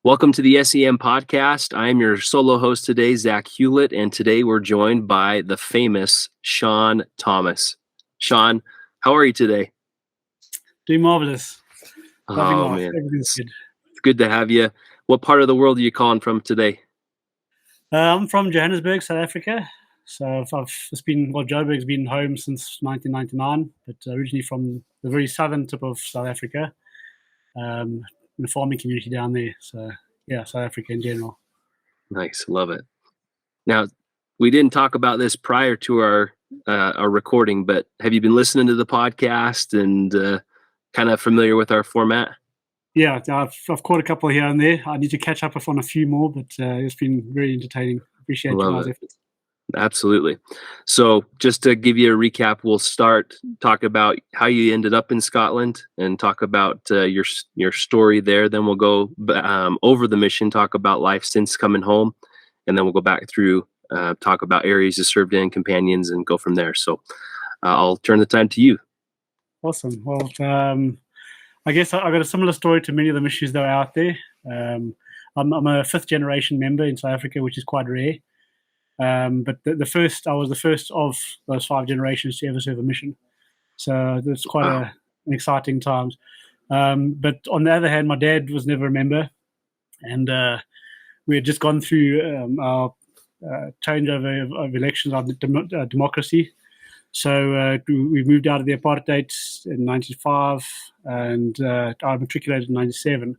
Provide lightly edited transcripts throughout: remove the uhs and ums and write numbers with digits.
Welcome to the S.E.M podcast. I am your solo host today, Zach Hewlett, and today we're joined by the famous Shaun Thomas. Shaun, how are you today? Doing marvelous. Loving life. Man, Everything's good. It's good to have you. What part of the world are you calling from today? I'm from Johannesburg, South Africa. So Joburg's been home since 1999, but originally from the very southern tip of South Africa, in the farming community down there. So yeah, South Africa in general. Nice, love it. Now, we didn't talk about this prior to our recording, but have you been listening to the podcast and kind of familiar with our format? Yeah, I've caught a couple here and there. I need to catch up on a few more, but it's been very entertaining. Appreciate your guys' efforts. Absolutely. So just to give you a recap, we'll start talk about how you ended up in Scotland and talk about your story there. Then we'll go over the mission, talk about life since coming home, and then we'll go back through, talk about areas you served in, companions, and go from there. So I'll turn the time to you. Awesome. Well, I guess I got a similar story to many of the missionaries that are out there. I'm a fifth generation member in South Africa, which is quite rare. But I was the first of those 5 generations to ever serve a mission. So it's quite an exciting times. But on the other hand, my dad was never a member, and we had just gone through our changeover of elections, our democracy. So we moved out of the apartheid in 95, and I matriculated in 97.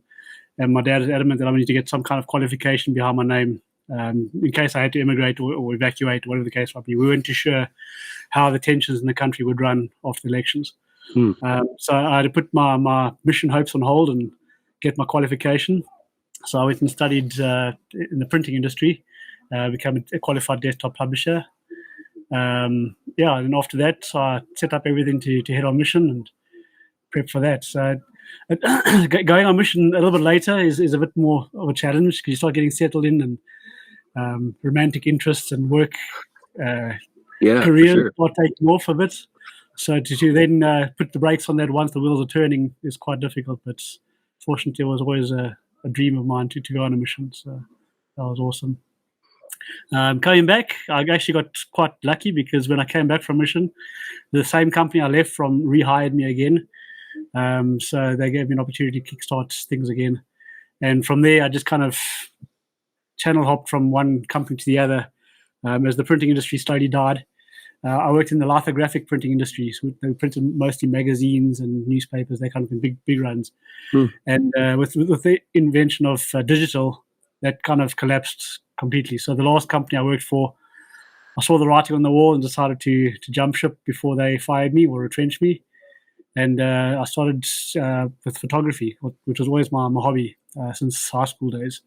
And my dad is adamant that I need to get some kind of qualification behind my name, in case I had to immigrate or evacuate, whatever the case might be. We weren't too sure how the tensions in the country would run after the elections. So I had to put my mission hopes on hold and get my qualification. So I went and studied in the printing industry, become a qualified desktop publisher. And after that, I set up everything to head on mission and prep for that. So going on mission a little bit later is a bit more of a challenge because you start getting settled in and romantic interests and work career start taking off a bit. So to then put the brakes on that once the wheels are turning is quite difficult. But fortunately, it was always a dream of mine to go on a mission. So that was awesome. Coming back, I actually got quite lucky because when I came back from mission, the same company I left from rehired me again. So they gave me an opportunity to kickstart things again. And from there, I just kind of channel hopped from one company to the other as the printing industry slowly died. I worked in the lithographic printing industry. So they printed mostly magazines and newspapers, that kind of thing, big runs. And with the invention of digital, that kind of collapsed completely. So the last company I worked for, I saw the writing on the wall and decided to jump ship before they fired me or retrenched me. And I started with photography, which was always my hobby since high school days.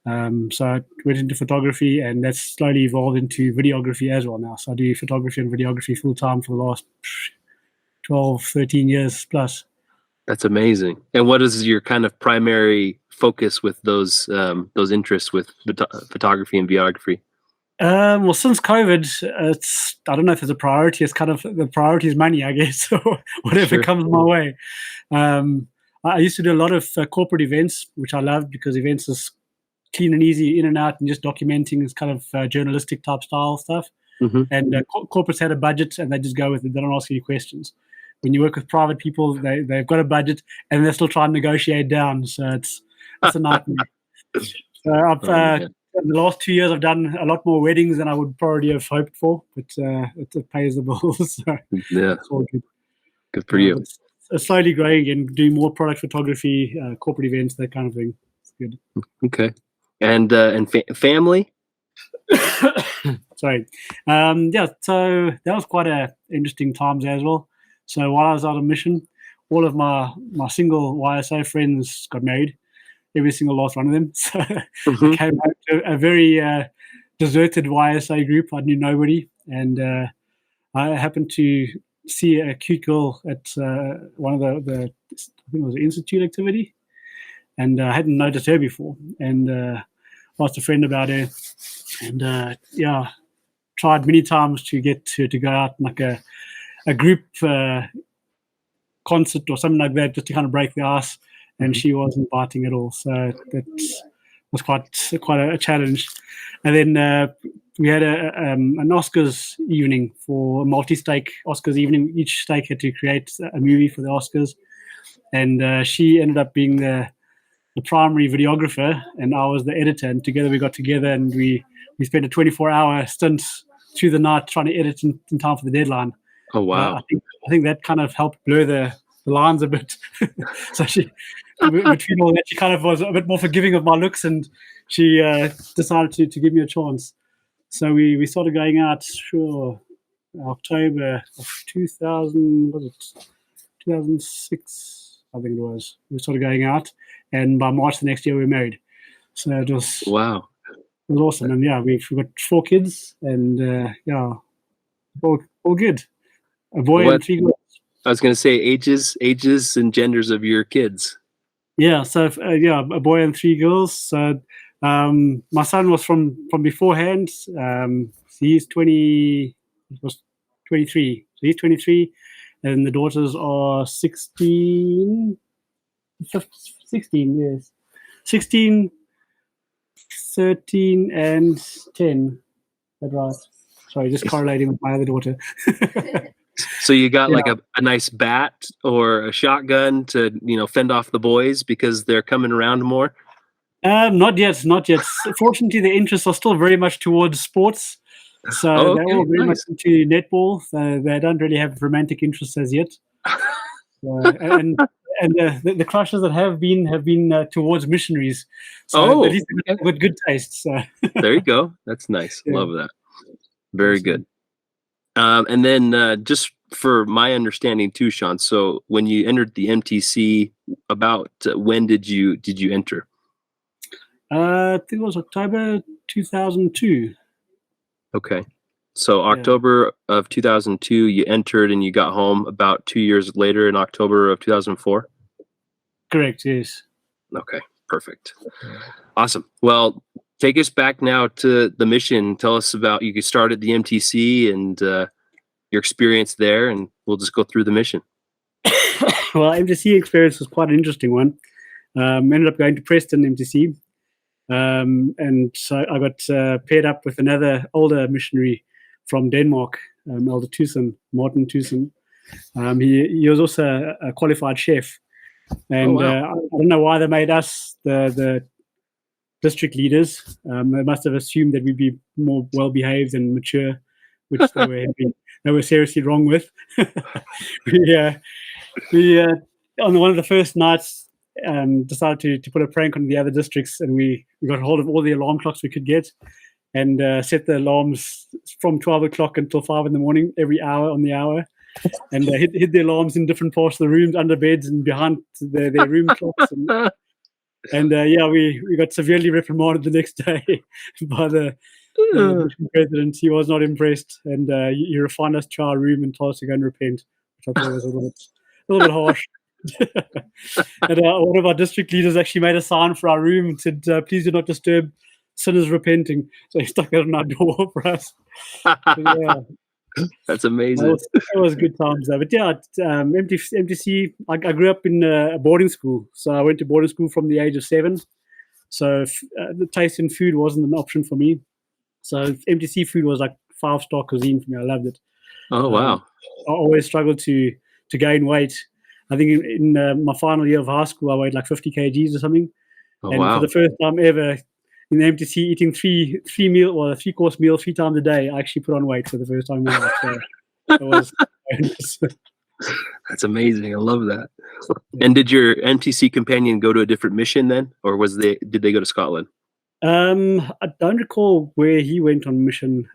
So I went into photography, and that's slowly evolved into videography as well now. So I do photography and videography full-time for the last 12, 13 years plus. That's amazing. And what is your kind of primary focus with those interests with photography and videography? Well, since COVID, I don't know if it's a priority. It's kind of the priority is money, I guess, or whatever comes my way. I used to do a lot of corporate events, which I loved because events is clean and easy, in and out, and just documenting is kind of journalistic type style stuff. And corporates had a budget, and they just go with it. They don't ask any questions. When you work with private people, they've got a budget, and they're still trying to negotiate down. So it's a nightmare. So in the last 2 years, I've done a lot more weddings than I would probably have hoped for, but it pays the bills. So yeah, it's all good. Good for you. It's slowly growing and doing more product photography, corporate events, that kind of thing. It's good. Okay, and family. Sorry. So that was quite a interesting times as well. So while I was out on mission, all of my single YSO friends got married. Every single last one of them. So I came home to a very deserted YSA group. I knew nobody, and I happened to see a cute girl at one of the I think it was an institute activity, and I hadn't noticed her before. And asked a friend about her, and tried many times to get to go out like a group concert or something like that, just to kind of break the ice. and she wasn't biting at all. So that was quite a challenge. And then we had an Oscars evening for a multi-stake Oscars evening. Each stake had to create a movie for the Oscars, and she ended up being the primary videographer, and I was the editor. And together we got together and we spent a 24-hour stint through the night trying to edit in time for the deadline. Oh wow! I think that kind of helped blur the lines a bit. So she, between all that, she kind of was a bit more forgiving of my looks, and she decided to give me a chance. So we started going out, October of 2006, I think it was. We started going out, and by March the next year we were married. So it was wow. It was awesome, and yeah, we've got 4 kids, and yeah, all good. A boy and 3 girls. I was going to say ages and genders of your kids. Yeah, so yeah, a boy and 3 girls. So my son was from beforehand. He's 23. So he's 23, and the daughters are 16, yes, 16, 13, and 10. That's right. Sorry, just correlating with my other daughter. So you got like a nice bat or a shotgun to, fend off the boys because they're coming around more? Not yet. Fortunately, the interests are still very much towards sports. So they're all very much into netball. They don't really have romantic interests as yet. And the crushes that have been towards missionaries. So at least with good taste. So. There you go. That's nice. Yeah. Love that. Very good. And then just for my understanding too, Shaun, so when you entered the MTC, about when did you enter? I think it was October 2002. Okay. So October of 2002, you entered and you got home about 2 years later in October of 2004? Correct, yes. Okay, perfect. Awesome. Well, take us back now to the mission. Tell us about, you started the MTC and your experience there, and we'll just go through the mission. Well, MTC experience was quite an interesting one. Ended up going to Preston MTC. And so I got paired up with another older missionary from Denmark, Elder Martin Tusen. He was also a qualified chef. And I don't know why they made us the district leaders. They must have assumed that we'd be more well-behaved and mature, which they were seriously wrong with. we on one of the first nights, decided to put a prank on the other districts, and we got hold of all the alarm clocks we could get and set the alarms from 12 o'clock until 5 in the morning, every hour on the hour, and hid the alarms in different parts of the rooms, under beds and behind their room clocks. And we got severely reprimanded the next day by the president. He was not impressed, and he refined us to our room and told us to go and repent, which I thought was a little bit harsh. And one of our district leaders actually made a sign for our room and said, "Please do not disturb sinners repenting." So he stuck that on our door for us. That's amazing. It was good times though. But yeah, MTC. I grew up in a boarding school, so I went to boarding school from the age of 7. So the taste in food wasn't an option for me. So MTC food was like 5-star cuisine for me. I loved it. Oh wow! I always struggled to gain weight. I think in my final year of high school, I weighed like 50 kgs or something. Oh, and wow. For the first time ever in the MTC, eating a 3-course meal 3 times a day, I actually put on weight for the first time in my life. So that was That's amazing. I love that. Yeah. And did your MTC companion go to a different mission then, or did they go to Scotland? I don't recall where he went on mission.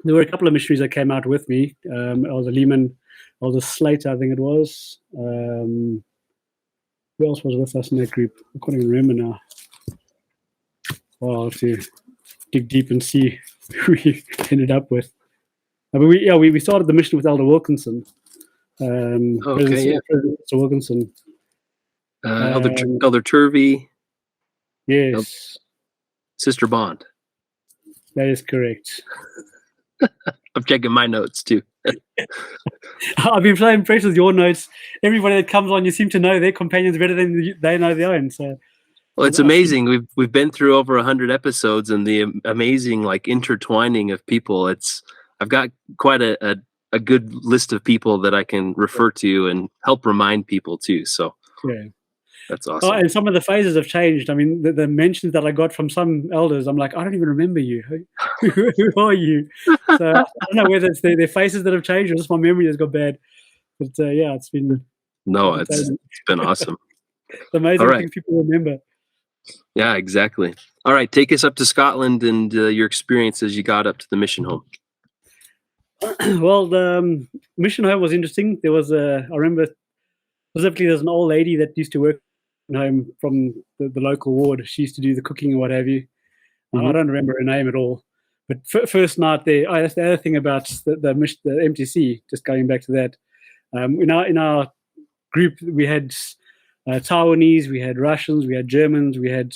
There were a couple of missionaries that came out with me. Elder Lehman, Elder Slater, I think it was. Who else was with us in that group? I can't even remember now. Well, I'll have to dig deep and see who we ended up with. But we started the mission with Elder Wilkinson. President Wilkinson. Elder Turvey. Yes. Sister Bond. That is correct. I'm checking my notes too. I've been so impressed with your notes. Everybody that comes on, you seem to know their companions better than they know their own. So, Well, it's amazing. We've been through over 100 episodes, and the amazing like intertwining of people. I've got quite a good list of people that I can refer to and help remind people too. So yeah. that's Oh, awesome. and some of the phases have changed. I mean, the mentions that I got from some elders, I'm like, I don't even remember you. Who are you? So I don't know whether it's their faces that have changed or just my memory has got bad. But yeah, it's been No, entertaining. it's been awesome. It's All amazing right. things people remember. Yeah, exactly. All right, take us up to Scotland and your experience as you got up to the mission home. Well, the mission home was interesting. There was I remember specifically there's an old lady that used to work home from the local ward. She used to do the cooking and what have you. I don't remember her name at all. But first night there, that's the other thing about the MTC. Just going back to that, in our group we had Taiwanese, we had Russians, we had Germans, we had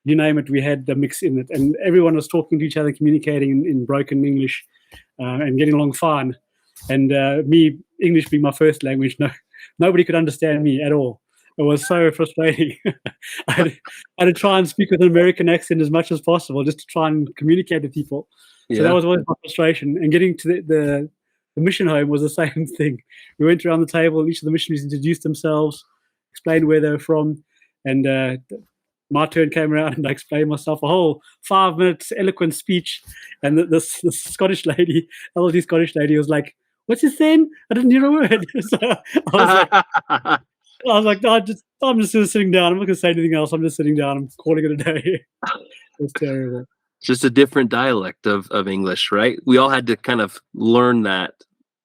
you name it. We had the mix in it, and everyone was talking to each other, communicating in broken English, and getting along fine. And me, English being my first language, nobody could understand me at all. It was so frustrating. I had to try and speak with an American accent as much as possible just to try and communicate with people. Yeah. So that was always my frustration. And getting to the mission home was the same thing. We went around the table, and each of the missionaries introduced themselves, explained where they were from, and my turn came around and I explained myself a whole 5 minutes eloquent speech. And this Scottish lady, elderly Scottish lady, was like, "What's you saying? I didn't hear a word." So I was like, no, I'm just sitting down. I'm not going to say anything else. I'm just sitting down. I'm calling it a day. It was terrible. Just a different dialect of English, right? We all had to kind of learn that,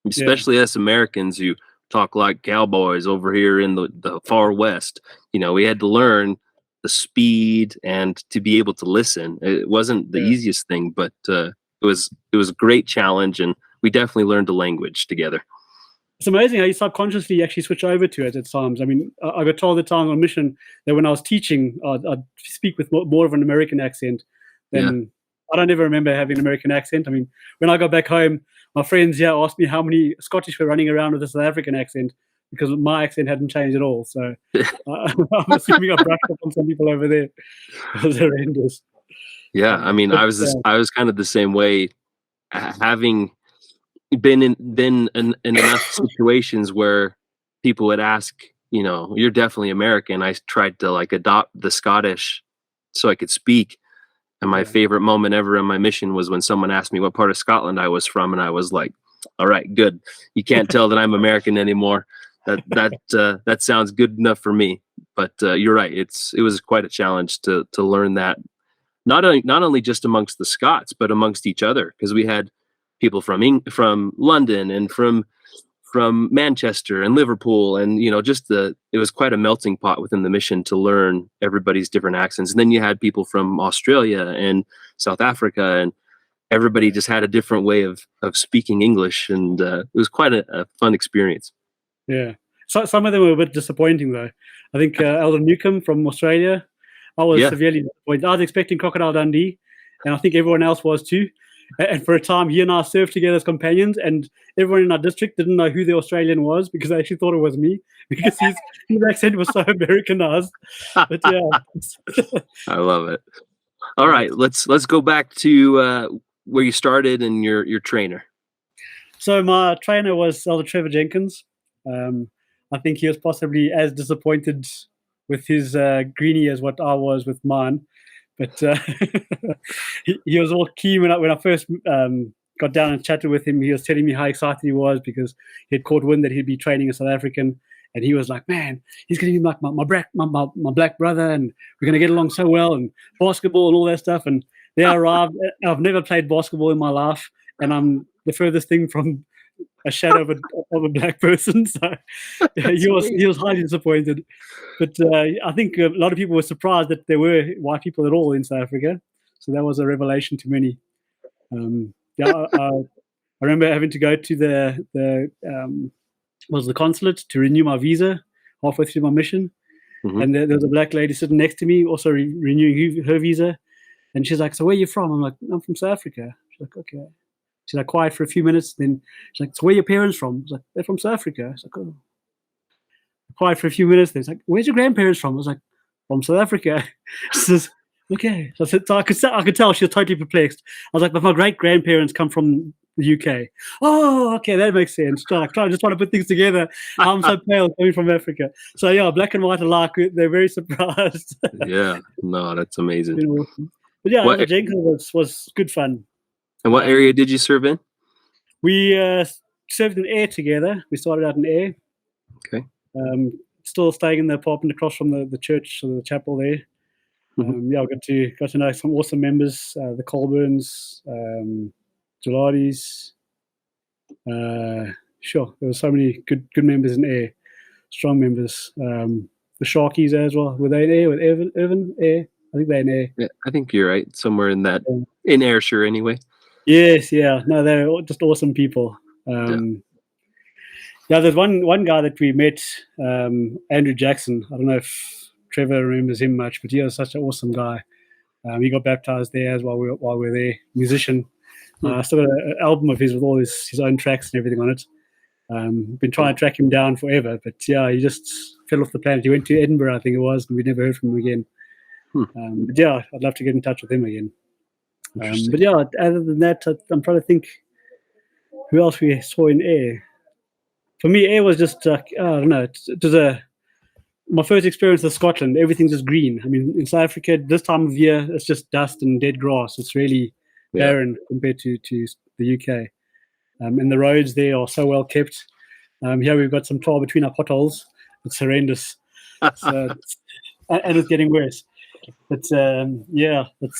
especially us Americans who talk like cowboys over here in the far west. You know, we had to learn the speed and to be able to listen. It wasn't the easiest thing, but it was a great challenge, and we definitely learned the language together. It's amazing how you subconsciously actually switch over to it at times. I mean, I got told at times on mission that when I was teaching, I'd speak with more of an American accent than I don't ever remember having an American accent. I mean, when I got back home, my friends here asked me how many Scottish were running around with a South African accent because my accent hadn't changed at all. So I'm assuming I brushed up on some people over there. It was horrendous. Yeah, I mean, I was kind of the same way, having been in enough situations where people would ask, you know, "You're definitely American." I tried to like adopt the Scottish so I could speak. And my favorite moment ever on my mission was when someone asked me what part of Scotland I was from, and I was like, "All right, good. You can't tell that I'm American anymore. That sounds good enough for me." But you're right. It was quite a challenge to learn that, not only just amongst the Scots, but amongst each other, because we had people from London and from Manchester and Liverpool, and you know, it was quite a melting pot within the mission to learn everybody's different accents. And then you had people from Australia and South Africa, and everybody just had a different way of speaking English, and it was quite a fun experience. Yeah, so some of them were a bit disappointing though. I think Elder Newcomb from Australia, I was severely disappointed. I was expecting Crocodile Dundee, and I think everyone else was too. And for a time, he and I served together as companions, and everyone in our district didn't know who the Australian was because they actually thought it was me because his accent was so Americanized. But yeah, I love it. All right, let's go back to where you started and your trainer. So my trainer was Elder Trevor Jenkins. I think he was possibly as disappointed with his greenie as what I was with mine. But he was all keen when I first got down and chatted with him. He was telling me how excited he was because he had caught wind that he'd be training a South African, and he was like, "Man, he's going to be like my black brother, and we're going to get along so well, and basketball and all that stuff." And there I arrived. I've never played basketball in my life, and I'm the furthest thing from a shadow of a black person. So he was highly disappointed. But I think a lot of people were surprised that there were white people at all in South Africa. So that was a revelation to many. I remember having to go to the consulate to renew my visa halfway through my mission. Mm-hmm. And there was a black lady sitting next to me also renewing her visa. And she's like, "So where are you from?" I'm like, "I'm from South Africa." She's like, "Okay." She's like quiet for a few minutes. Then she's like, "So where are your parents from?" I was like, "They're from South Africa." She's like, "Oh." Quiet for a few minutes. Then it's like, "Where's your grandparents from?" I was like, "From South Africa." She says, "Okay." So I could tell she was totally perplexed. I was like, "But my great grandparents come from the UK." "Oh, okay, that makes sense." Just trying to put things together. I'm so pale coming from Africa. So yeah, black and white alike. They're very surprised. Yeah, no, that's amazing. But yeah, What the Jenkins was good fun. and what area did you serve in? We served in Air together. We started out in Air. Okay. Still staying in the apartment across from the church, or the chapel there. Yeah, I got to know some awesome members, the Colburns, Geladis. Sure, there were so many good members in Air, strong members. The Sharkies as well. Were they in Air with Irvin Air? I think they're in Air. Yeah, I think you're right. Somewhere in that, in Ayrshire anyway. Yes, yeah. No, they're just awesome people. Yeah, there's one guy that we met, Andrew Jackson. I don't know if Trevor remembers him much, but he was such an awesome guy. He got baptized there as while we were there. Musician. I still got an album of his with all his own tracks and everything on it. Been trying to track him down forever, but yeah, he just fell off the planet. He went to Edinburgh, I think it was, and we never heard from him again. But yeah, I'd love to get in touch with him again. But yeah, other than that, I'm trying to think who else we saw in Air. For me, Air was just I don't know. It was my first experience of Scotland. Everything's just green. I mean, in South Africa, this time of year, it's just dust and dead grass. It's really barren compared to the UK. And the roads there are so well kept. Here we've got some tar between our potholes. It's horrendous. So, and it's getting worse. But yeah, it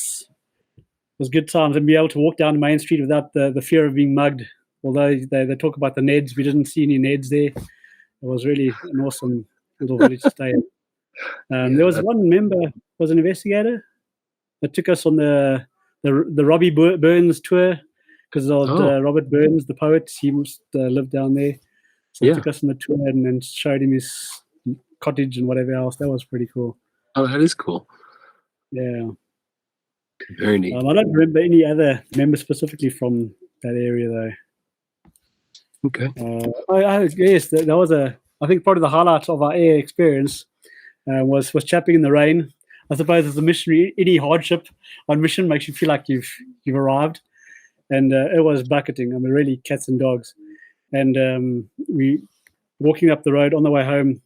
was good times, and be able to walk down Main Street without the fear of being mugged. Although they talk about the Neds, we didn't see any Neds there. It was really an awesome little village to stay in. There was one member, was an investigator, that took us on the Robbie Burns tour, because Robert Burns, the poet, he lived down there. So he took us on the tour and then showed him his cottage and whatever else. That was pretty cool. Oh, that is cool. Yeah. Very neat. I don't remember any other members specifically from that area though. Okay. Yes, that was I think part of the highlight of our Air experience was chapping in the rain. I suppose as a missionary, any hardship on mission makes you feel like you've arrived, and it was bucketing. I mean, really cats and dogs. And we walking up the road on the way home,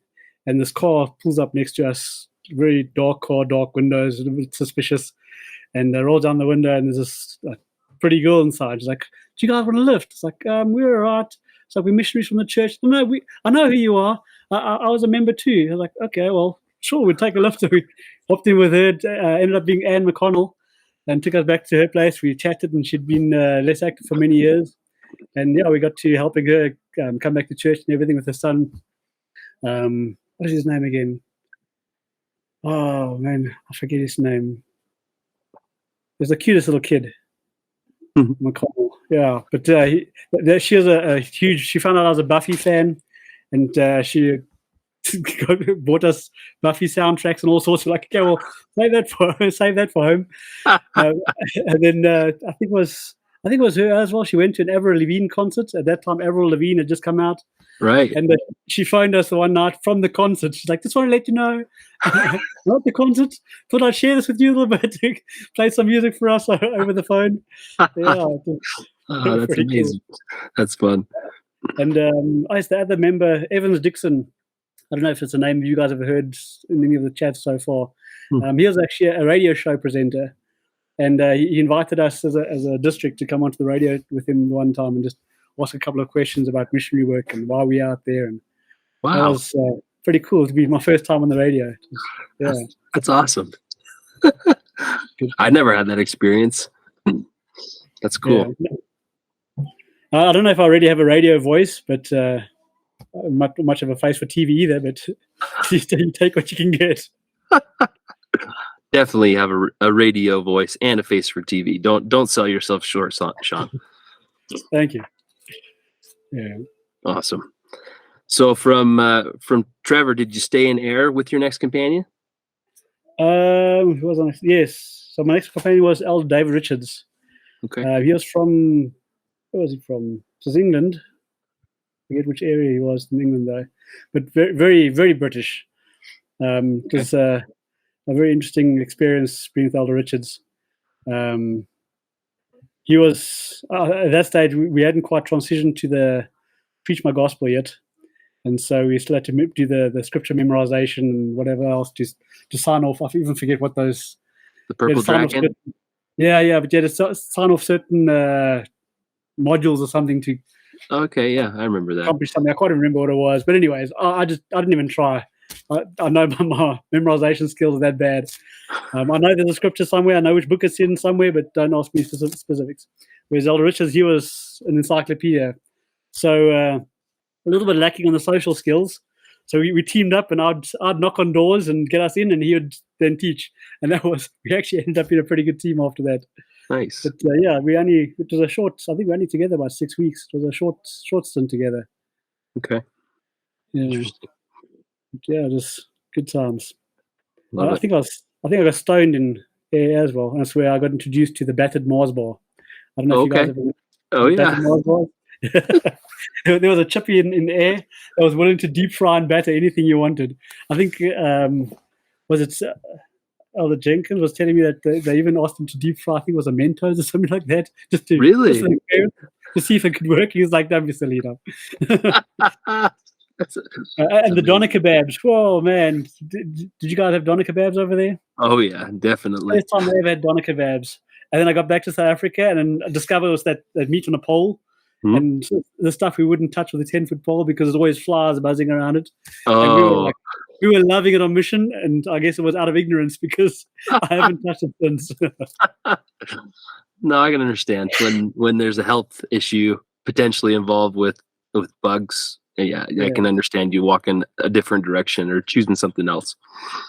and this car pulls up next to us. Very dark car, dark windows, a little bit suspicious. And rolls down the window, and there's this pretty girl inside. She's like, "Do you guys want a lift?" It's like, "We're all right." It's like, "We're missionaries from the church." "No, I know who you are. I was a member too." I was like, "Okay, well, sure, we'll take a lift." So we hopped in with her. Ended up being Anne McConnell, and took us back to her place. We chatted, and she'd been less active for many years. And yeah, we got to helping her come back to church and everything with her son. What is his name again? Oh man, I forget his name. There's the cutest little kid, McConnell. Yeah, but she was a huge. She found out I was a Buffy fan, and she bought us Buffy soundtracks and all sorts. We're like, okay, well, save that for home. And then I think it was her as well. She went to an Avril Lavigne concert. At that time, Avril Lavigne had just come out. Right. And she phoned us the one night from the concert. She's like, "Just want to let you know, not the concert. Thought I'd share this with you a little bit. Play some music for us over the phone." Yeah. That's amazing. Cool. That's fun. And the other member, Evans Dixon. I don't know if it's a name you guys have heard in any of the chats so far. He was actually a radio show presenter. And he invited us as a district to come onto the radio with him one time and just ask a couple of questions about missionary work and why we're out there. And wow, that was pretty cool to be my first time on the radio. That's awesome. I never had that experience. That's cool. Yeah. I don't know if I already have a radio voice, but much of a face for TV either. But you take what you can get. Definitely have a radio voice and a face for TV. Don't sell yourself short, Shaun. Thank you. Yeah. Awesome. So from Trevor, did you stay in Air with your next companion? Who was on? Yes. So my next companion was Elder David Richards. Okay. He was from where was he from? It was England. I forget which area he was in England though, but very, very, very British. It was a very interesting experience being with Elder Richards. He was at that stage we hadn't quite transitioned to the preach my gospel yet, and so we still had to do the scripture memorization and whatever else to sign off. I even forget what those. The purple dragon. Yeah, but you had to sign off certain modules or something to. Okay, yeah, I remember that. Accomplish something. I can't even remember what it was, but anyways, I didn't even try. I know my memorization skills are that bad. I know there's a scripture somewhere. I know which book it's in somewhere, but don't ask me specifics. Whereas Elder Richards, he was an encyclopedia, so a little bit lacking on the social skills. So we teamed up, and I'd knock on doors and get us in, and he would then teach. And we actually ended up in a pretty good team after that. Nice. But it was a short. I think we only together about 6 weeks. It was a short stint together. Okay. Yeah. Interesting. Yeah, just good times. I think I got stoned in air as well. That's where I got introduced to the battered Mars bar. I don't know if you guys have ever battered Mars bar. There was a chippy in the air that was willing to deep fry and batter anything you wanted. I think was it Elder Jenkins was telling me that they even asked him to deep fry. I think it was a Mentos or something like that, just to see if it could work. He was like, "Don't be silly, and the doner kebabs. Whoa, man! Did you guys have doner kebabs over there? Oh yeah, definitely. First time I ever had doner kebabs, and then I got back to South Africa and then I discovered it was that meat on a pole. Mm-hmm. And the stuff we wouldn't touch with a 10-foot pole because there's always flies buzzing around it. Oh. And we were loving it on mission, and I guess it was out of ignorance because I haven't touched it since. No, I can understand when there's a health issue potentially involved with bugs. Yeah, I can understand you walking a different direction or choosing something else.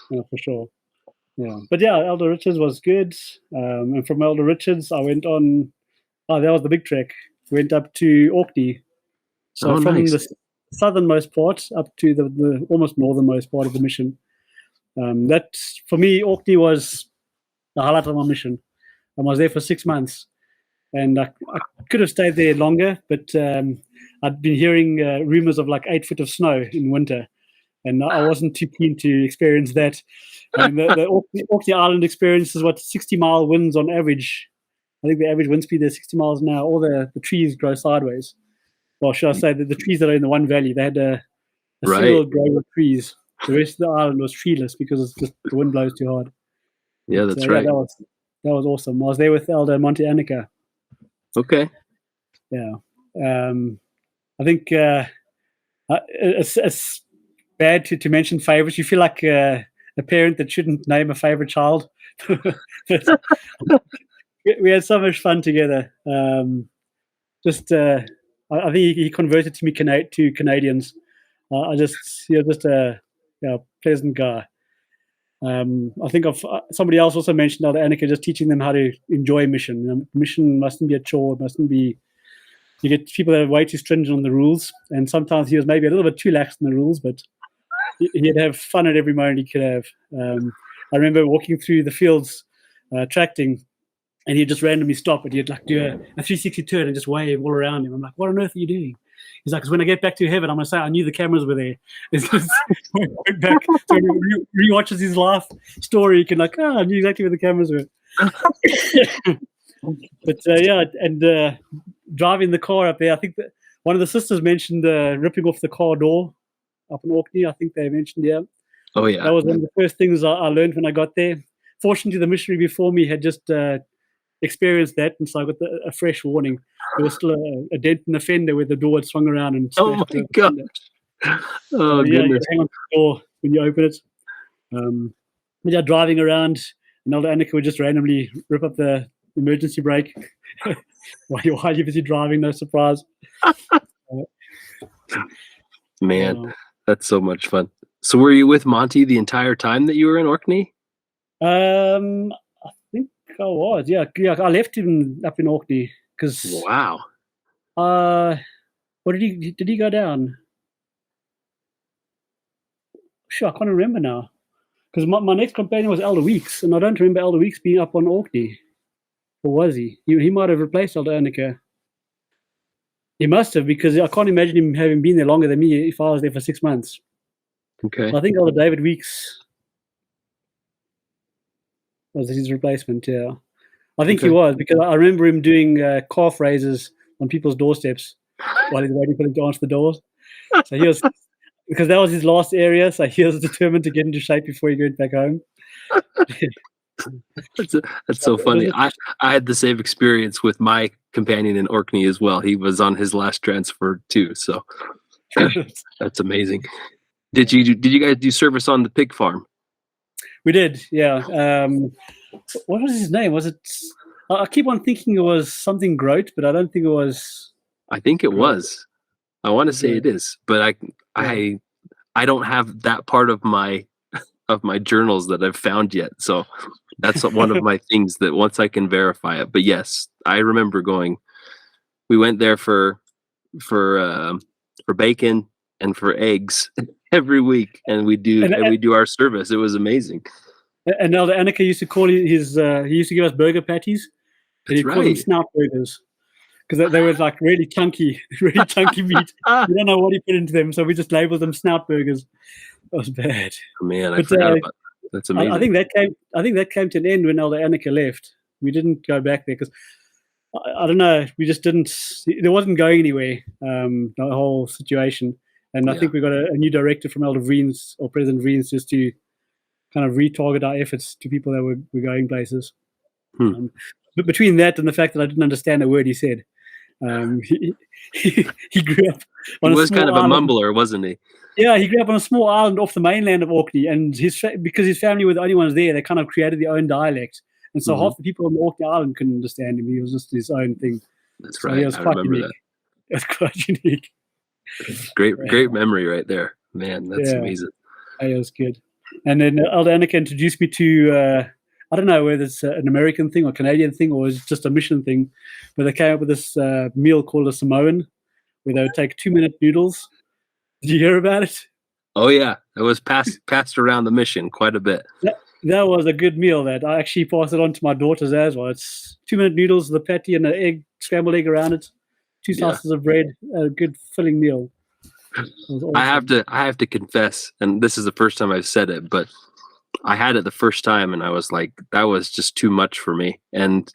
Yeah, for sure. Yeah, but yeah, Elder Richards was good. And from Elder Richards, I went on. Oh, that was the big trek. Went up to Orkney. So from the southernmost part up to the almost northernmost part of the mission. That, for me, Orkney was the highlight of my mission. I was there for 6 months. And I could have stayed there longer, but I'd been hearing rumors of like 8 foot of snow in winter. And I wasn't too keen to experience that. The Orkney Island experience is 60-mile winds on average. I think the average wind speed is 60 miles an hour. All the trees grow sideways. Well, should I say that the trees that are in the one valley, they had a single grove of trees. The rest of the island was treeless because it's just the wind blows too hard. Yeah, that's right. Yeah, that was awesome. I was there with Elder Monte Annika. Okay. Yeah. I think it's bad to mention favorites. You feel like a parent that shouldn't name a favorite child. We had so much fun together. I think he converted me to Canadians. He was just a pleasant guy. I think somebody else also mentioned Elder Annika, just teaching them how to enjoy mission. Mission mustn't be a chore. It mustn't be. You get people that are way too stringent on the rules, and sometimes he was maybe a little bit too lax in the rules, but he'd have fun at every moment he could have. I remember walking through the fields, tracting. And he'd just randomly stop and he'd like do a 360 turn and just wave all around him. I'm like, what on earth are you doing? He's like, because when I get back to heaven, I'm going to say, I knew the cameras were there. It's just back. So he rewatches his life story. He can I knew exactly where the cameras were. But driving the car up there, I think that one of the sisters mentioned ripping off the car door up in Orkney. I think they mentioned, yeah. Oh, yeah. That was one of the first things I learned when I got there. Fortunately, the missionary before me had just experienced that, and so I got a fresh warning. There was still a dent in the fender where the door had swung around and oh my god! Oh goodness! You hang on to the door when you open it. Driving around, and Elder Annika would just randomly rip up the emergency brake while you're busy driving. No surprise. Man, that's so much fun. So, were you with Monty the entire time that you were in Orkney? I think I was. Yeah. I left him up in Orkney because. Wow. What did he go down? Sure, I can't remember now. Because my next companion was Elder Weeks, and I don't remember Elder Weeks being up on Orkney. Or was he? He might have replaced Elder Annika. He must have, because I can't imagine him having been there longer than me if I was there for 6 months. Okay. I think Elder David Weeks was his replacement. Yeah, I think he Okay. was, because I remember him doing calf raises on people's doorsteps while he's waiting for them to answer the doors. So he was, because that was his last area, so he was determined to get into shape before he went back home. That's so funny. I had the same experience with my companion in Orkney as well. He was on his last transfer too, so that's amazing. Did you guys do service on the pig farm? We did, yeah. What was his name? Was it? I keep on thinking it was something Grote, but I don't think it was. I think it Grote. was. I want to say it is, but I don't have that part of my journals that I've found yet. So that's one of my things that once I can verify it. But yes, I remember going. We went there for bacon and for eggs every week, and we do our service. It was amazing. And Elder Annika used to call his. He used to give us burger patties, and he'd call them snout burgers, because they were like really chunky meat. We don't know what he put into them, so we just labeled them snout burgers. That was bad. Oh, man, I forgot about that. That's amazing. I think that came to an end when Elder Annika left. We didn't go back there because I don't know. We just didn't. It wasn't going anywhere. The whole situation, and I think we got a new director from Elder Vriens, or President Vriens, just to kind of retarget our efforts to people that were going places. But between that and the fact that I didn't understand a word he said, he grew up on he was kind of a mumbler, wasn't he? Yeah, he grew up on a small island off the mainland of Orkney, and because his family were the only ones there, they kind of created their own dialect, and so half the people on the Orkney Island couldn't understand him. He was just his own thing. That's right. He was quite unique. That's quite unique. Great memory right there, man. That's amazing. It was good. And then Elder Annika introduced me to I don't know whether it's an American thing or Canadian thing or it's just a mission thing, but they came up with this meal called a Samoan, where they would take 2-minute noodles. Did you hear about it? Oh yeah, it was passed around the mission quite a bit. That was a good meal. That I actually passed it on to my daughters as well. It's 2-minute noodles, the patty, and an scrambled egg around it, 2 slices of bread, a good filling meal. Awesome. I have to confess, and this is the first time I've said it, but I had it the first time, and I was like, that was just too much for me. And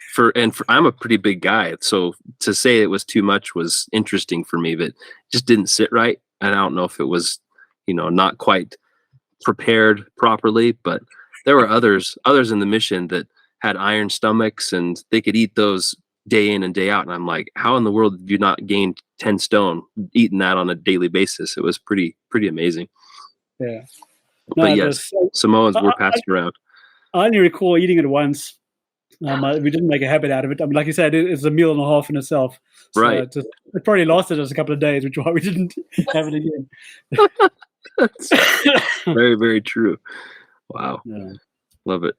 I'm a pretty big guy, so to say it was too much was interesting for me, but it just didn't sit right. And I don't know if it was, not quite prepared properly, but there were others in the mission that had iron stomachs, and they could eat those day in and day out. And I'm like, how in the world did you not gain 10 stone eating that on a daily basis? It was pretty amazing. Yeah. But yes, Samoans were passed around. I only recall eating it once. We didn't make a habit out of it. I mean, like you said, it's a meal and a half in itself. So right. It probably lasted us a couple of days, which is why we didn't have it again. That's very, very true. Wow. Yeah. Love it.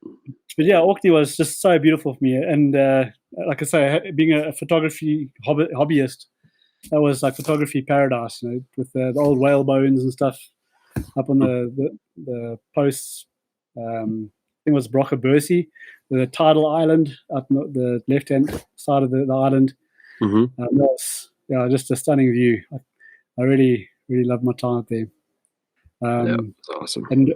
But yeah, Orkney was just so beautiful for me. And like I say, being a photography hobbyist, that was like photography paradise, with the old whale bones and stuff up on the posts. I think it was Brockabursey, the tidal island up the left-hand side of the island. Mm-hmm. That was just a stunning view. I really, really loved my time up there. That's awesome. And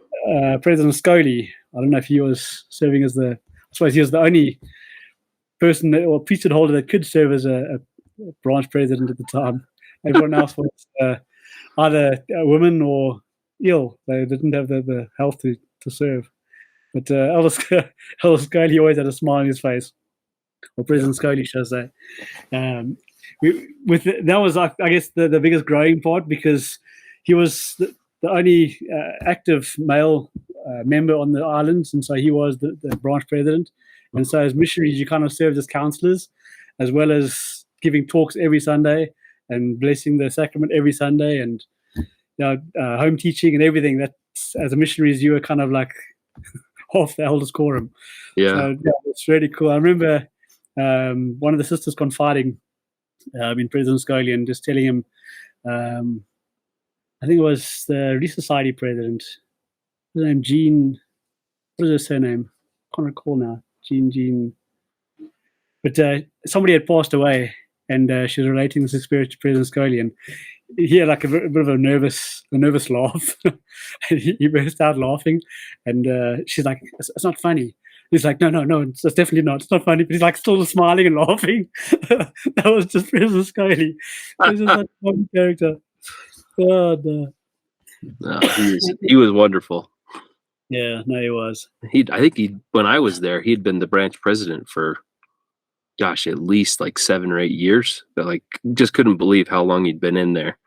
President Scully, I don't know if he was serving as I suppose he was the only person or priesthood holder that could serve as a branch president at the time. Everyone else was either a woman or ill. They didn't have the health to serve. But Elder Scully always had a smile on his face, or President Scully, should I say. That was, I guess, the biggest growing part, because he was the only active male member on the islands, and so he was the branch president. And so as missionaries, you kind of served as counselors, as well as giving talks every Sunday and blessing the sacrament every Sunday, and home teaching and everything. That as a missionary, you were kind of like half the elders quorum. Yeah. So it's really cool. I remember one of the sisters confiding in President Scully and just telling him, I think it was the Relief Society president, his name Jean, what is her surname? I can't recall now. Jean. But somebody had passed away, and she was relating this experience to President Scully, and he had like a bit of a nervous laugh. And he burst out laughing, and she's like, "It's not funny." He's like, no, it's definitely not. It's not funny. But he's like still smiling and laughing. That was just President Scully. He's just such a funny character. Oh, no. No, he was wonderful. Yeah, no, he was. I think when I was there, he'd been the branch president for, gosh, at least like 7 or 8 years. But like, just couldn't believe how long he'd been in there.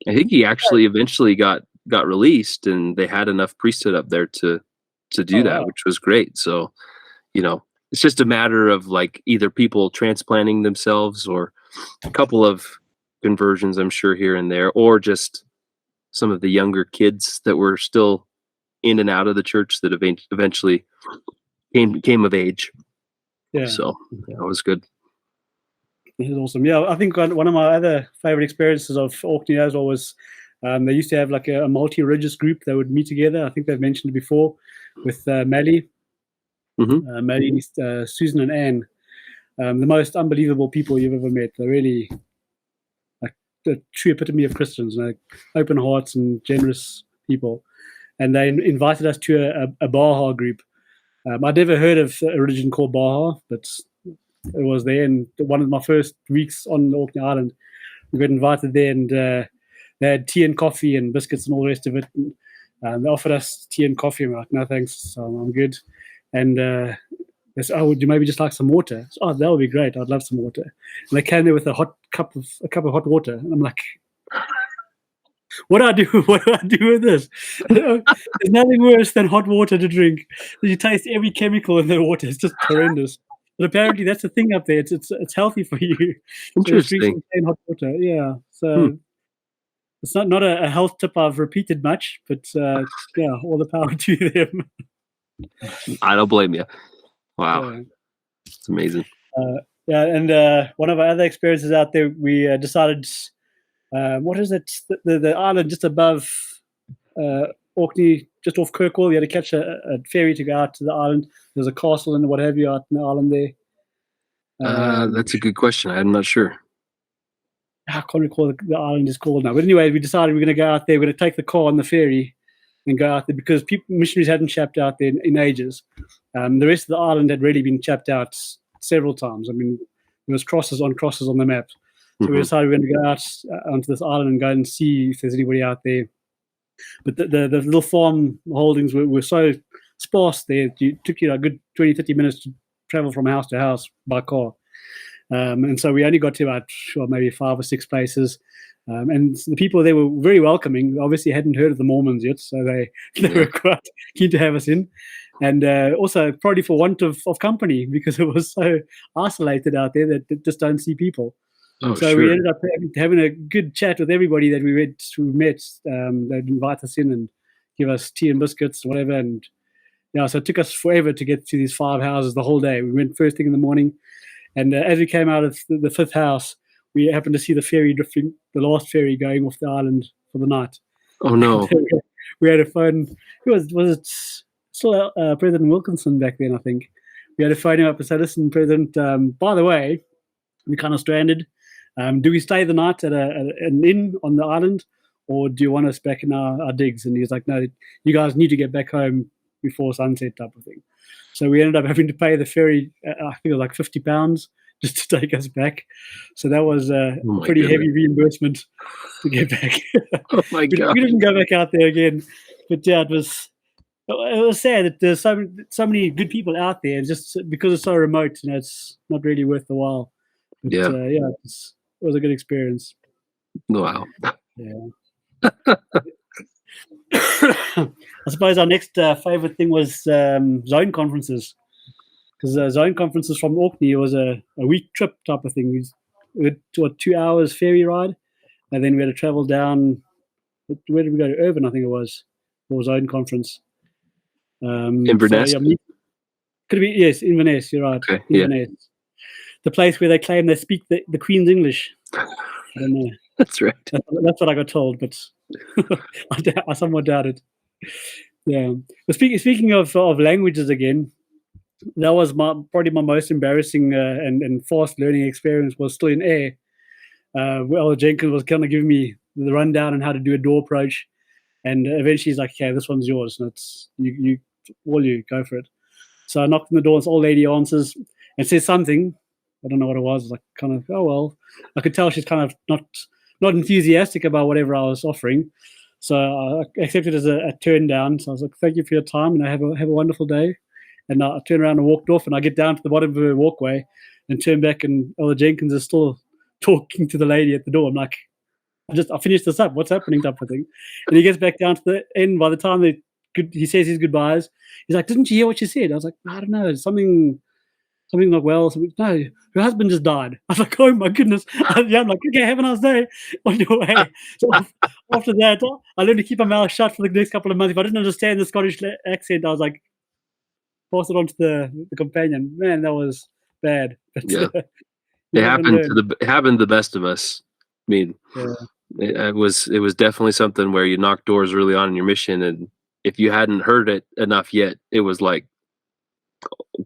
I think he actually eventually got released, and they had enough priesthood up there to do that, wow. which was great. So, it's just a matter of like either people transplanting themselves or a couple of conversions, I'm sure, here and there, or just some of the younger kids that were still in and out of the church that eventually came of age. Yeah. So that was good. It was awesome. Yeah, I think one of my other favorite experiences of Orkney as well was they used to have like a multi-religious group that would meet together. I think they've mentioned it before with Mally, Mally, Susan and Anne. The most unbelievable people you've ever met. They're really like the true epitome of Christians, like open hearts and generous people. And they invited us to a Baha group. I'd never heard of a religion called Baha, but it was there. And one of my first weeks on Orkney Island, we got invited there, and they had tea and coffee and biscuits and all the rest of it. And they offered us tea and coffee. And we're like, no, thanks, so I'm good. And they said, would you maybe just like some water? So, that would be great. I'd love some water. And they came there with a cup of hot water. And I'm like, what do I do? What do I do with this? There's nothing worse than hot water to drink. You taste every chemical in the water. It's just horrendous. But apparently that's the thing up there. It's healthy for you. Interesting. Drink some plain hot water. Yeah. So it's not a health tip I've repeated much, but yeah, all the power to them. I don't blame you. Wow. It's amazing. Yeah, and one of our other experiences out there, we decided, what is it? The island just above Orkney, just off Kirkwall. You had to catch a ferry to go out to the island. There's a castle and what have you out in the island there. That's a good question. I'm not sure. I can't recall what the island is called now. But anyway, we decided we're going to go out there. We're going to take the car on the ferry and go out there because missionaries hadn't chapped out there in ages. The rest of the island had really been chapped out several times. I mean, there was crosses on the map. So we decided we were going to go out onto this island and go and see if there's anybody out there. But the little farm holdings were so sparse there. It took you a good 20, 30 minutes to travel from house to house by car. And so we only got to about maybe 5 or 6 places. And the people there were very welcoming. Obviously hadn't heard of the Mormons yet, so they were quite keen to have us in. And also probably for want of company, because it was so isolated out there that they just don't see people. So we ended up having a good chat with everybody that we met. They'd invite us in and give us tea and biscuits, whatever. And so it took us forever to get to these 5 houses the whole day. We went first thing in the morning, and as we came out of the 5th house, we happened to see the ferry drifting, the last ferry going off the island for the night. Oh no! We had a phone. Was it still President Wilkinson back then? I think we had to phone him up and say, "Listen, President. By the way, we kind of stranded. Do we stay the night at an inn on the island, or do you want us back in our digs?" And he was like, "No, you guys need to get back home before sunset," type of thing. So we ended up having to pay the ferry, I think it was like £50 just to take us back. So that was a pretty heavy reimbursement to get back. Oh my God. We didn't go back out there again. But yeah, it was sad that there's so many good people out there. Just because it's so remote, it's not really worth the while. But, it was a good experience. Wow. Yeah. I suppose our next favorite thing was zone conferences, because zone conferences from Orkney was a week trip type of thing. We had 2 hours ferry ride, and then we had to travel down. Where did we go? To Irvine, I think it was, for zone conference. Inverness? So, could it be? Yes, Inverness. You're right. Okay, Inverness, the place where they claim they speak the Queen's English. I don't know. That's right. That's what I got told, but I somewhat doubt it. Yeah. But speaking of languages again, that was probably my most embarrassing and fast learning experience was still in air. Elder Jenkins was kind of giving me the rundown on how to do a door approach, and eventually he's like, "Okay, this one's yours. And it's you go for it." So I knocked on the door. This old lady answers and says something. I don't know what it was. Like kind of, oh well. I could tell she's kind of not enthusiastic about whatever I was offering. So I accepted it as a turn down. So I was like, "Thank you for your time, and have a wonderful day." And I turned around and walked off. And I get down to the bottom of the walkway and turn back, and Elder Jenkins is still talking to the lady at the door. I'm like, I finished this up. What's happening, type of thing. And he gets back down to the end. By the time he says his goodbyes, he's like, "Didn't you hear what she said?" I was like, "I don't know, something like, well, no, her husband just died." I was like, "Oh my goodness." I'm like, "Okay, have a nice day on your way." So after that, I learned to keep my mouth shut for the next couple of months. If I didn't understand the Scottish accent, I was like, pass it on to the companion. Man, that was bad. But, yeah, it happened to the best of us. I mean, yeah. it was definitely something where you knock doors early on in your mission, and if you hadn't heard it enough yet, it was like,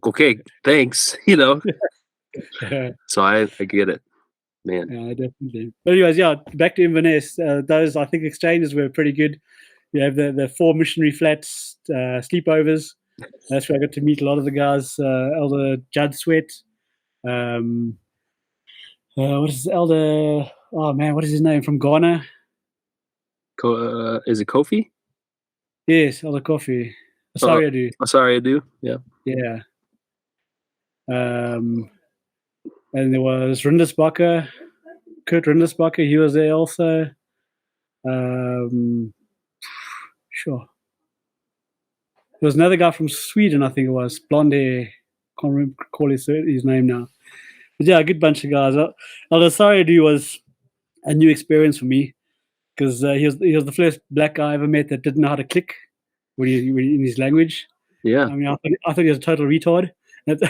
okay, thanks, Yeah. So I get it, man. Yeah, definitely. But anyways, yeah, back to Inverness. Those, I think, exchanges were pretty good. You have the 4 missionary flats, sleepovers. That's where I got to meet a lot of the guys. Elder Judd Sweat. What is Elder? Oh man, what is his name from Ghana? Is it Kofi? Yes, Elder Coffee. Sorry, I do. Sorry, I do. Yeah. Yeah. And there was Rindesbacher, Kurt Rindesbacher. He was there also. Sure. There was another guy from Sweden, I think it was, blonde hair. Can't recall his name now. But yeah, a good bunch of guys. Elder Sayadu was a new experience for me because he was the first black guy I ever met that didn't know how to click when in his language. Yeah. I mean, I thought he was a total retard. And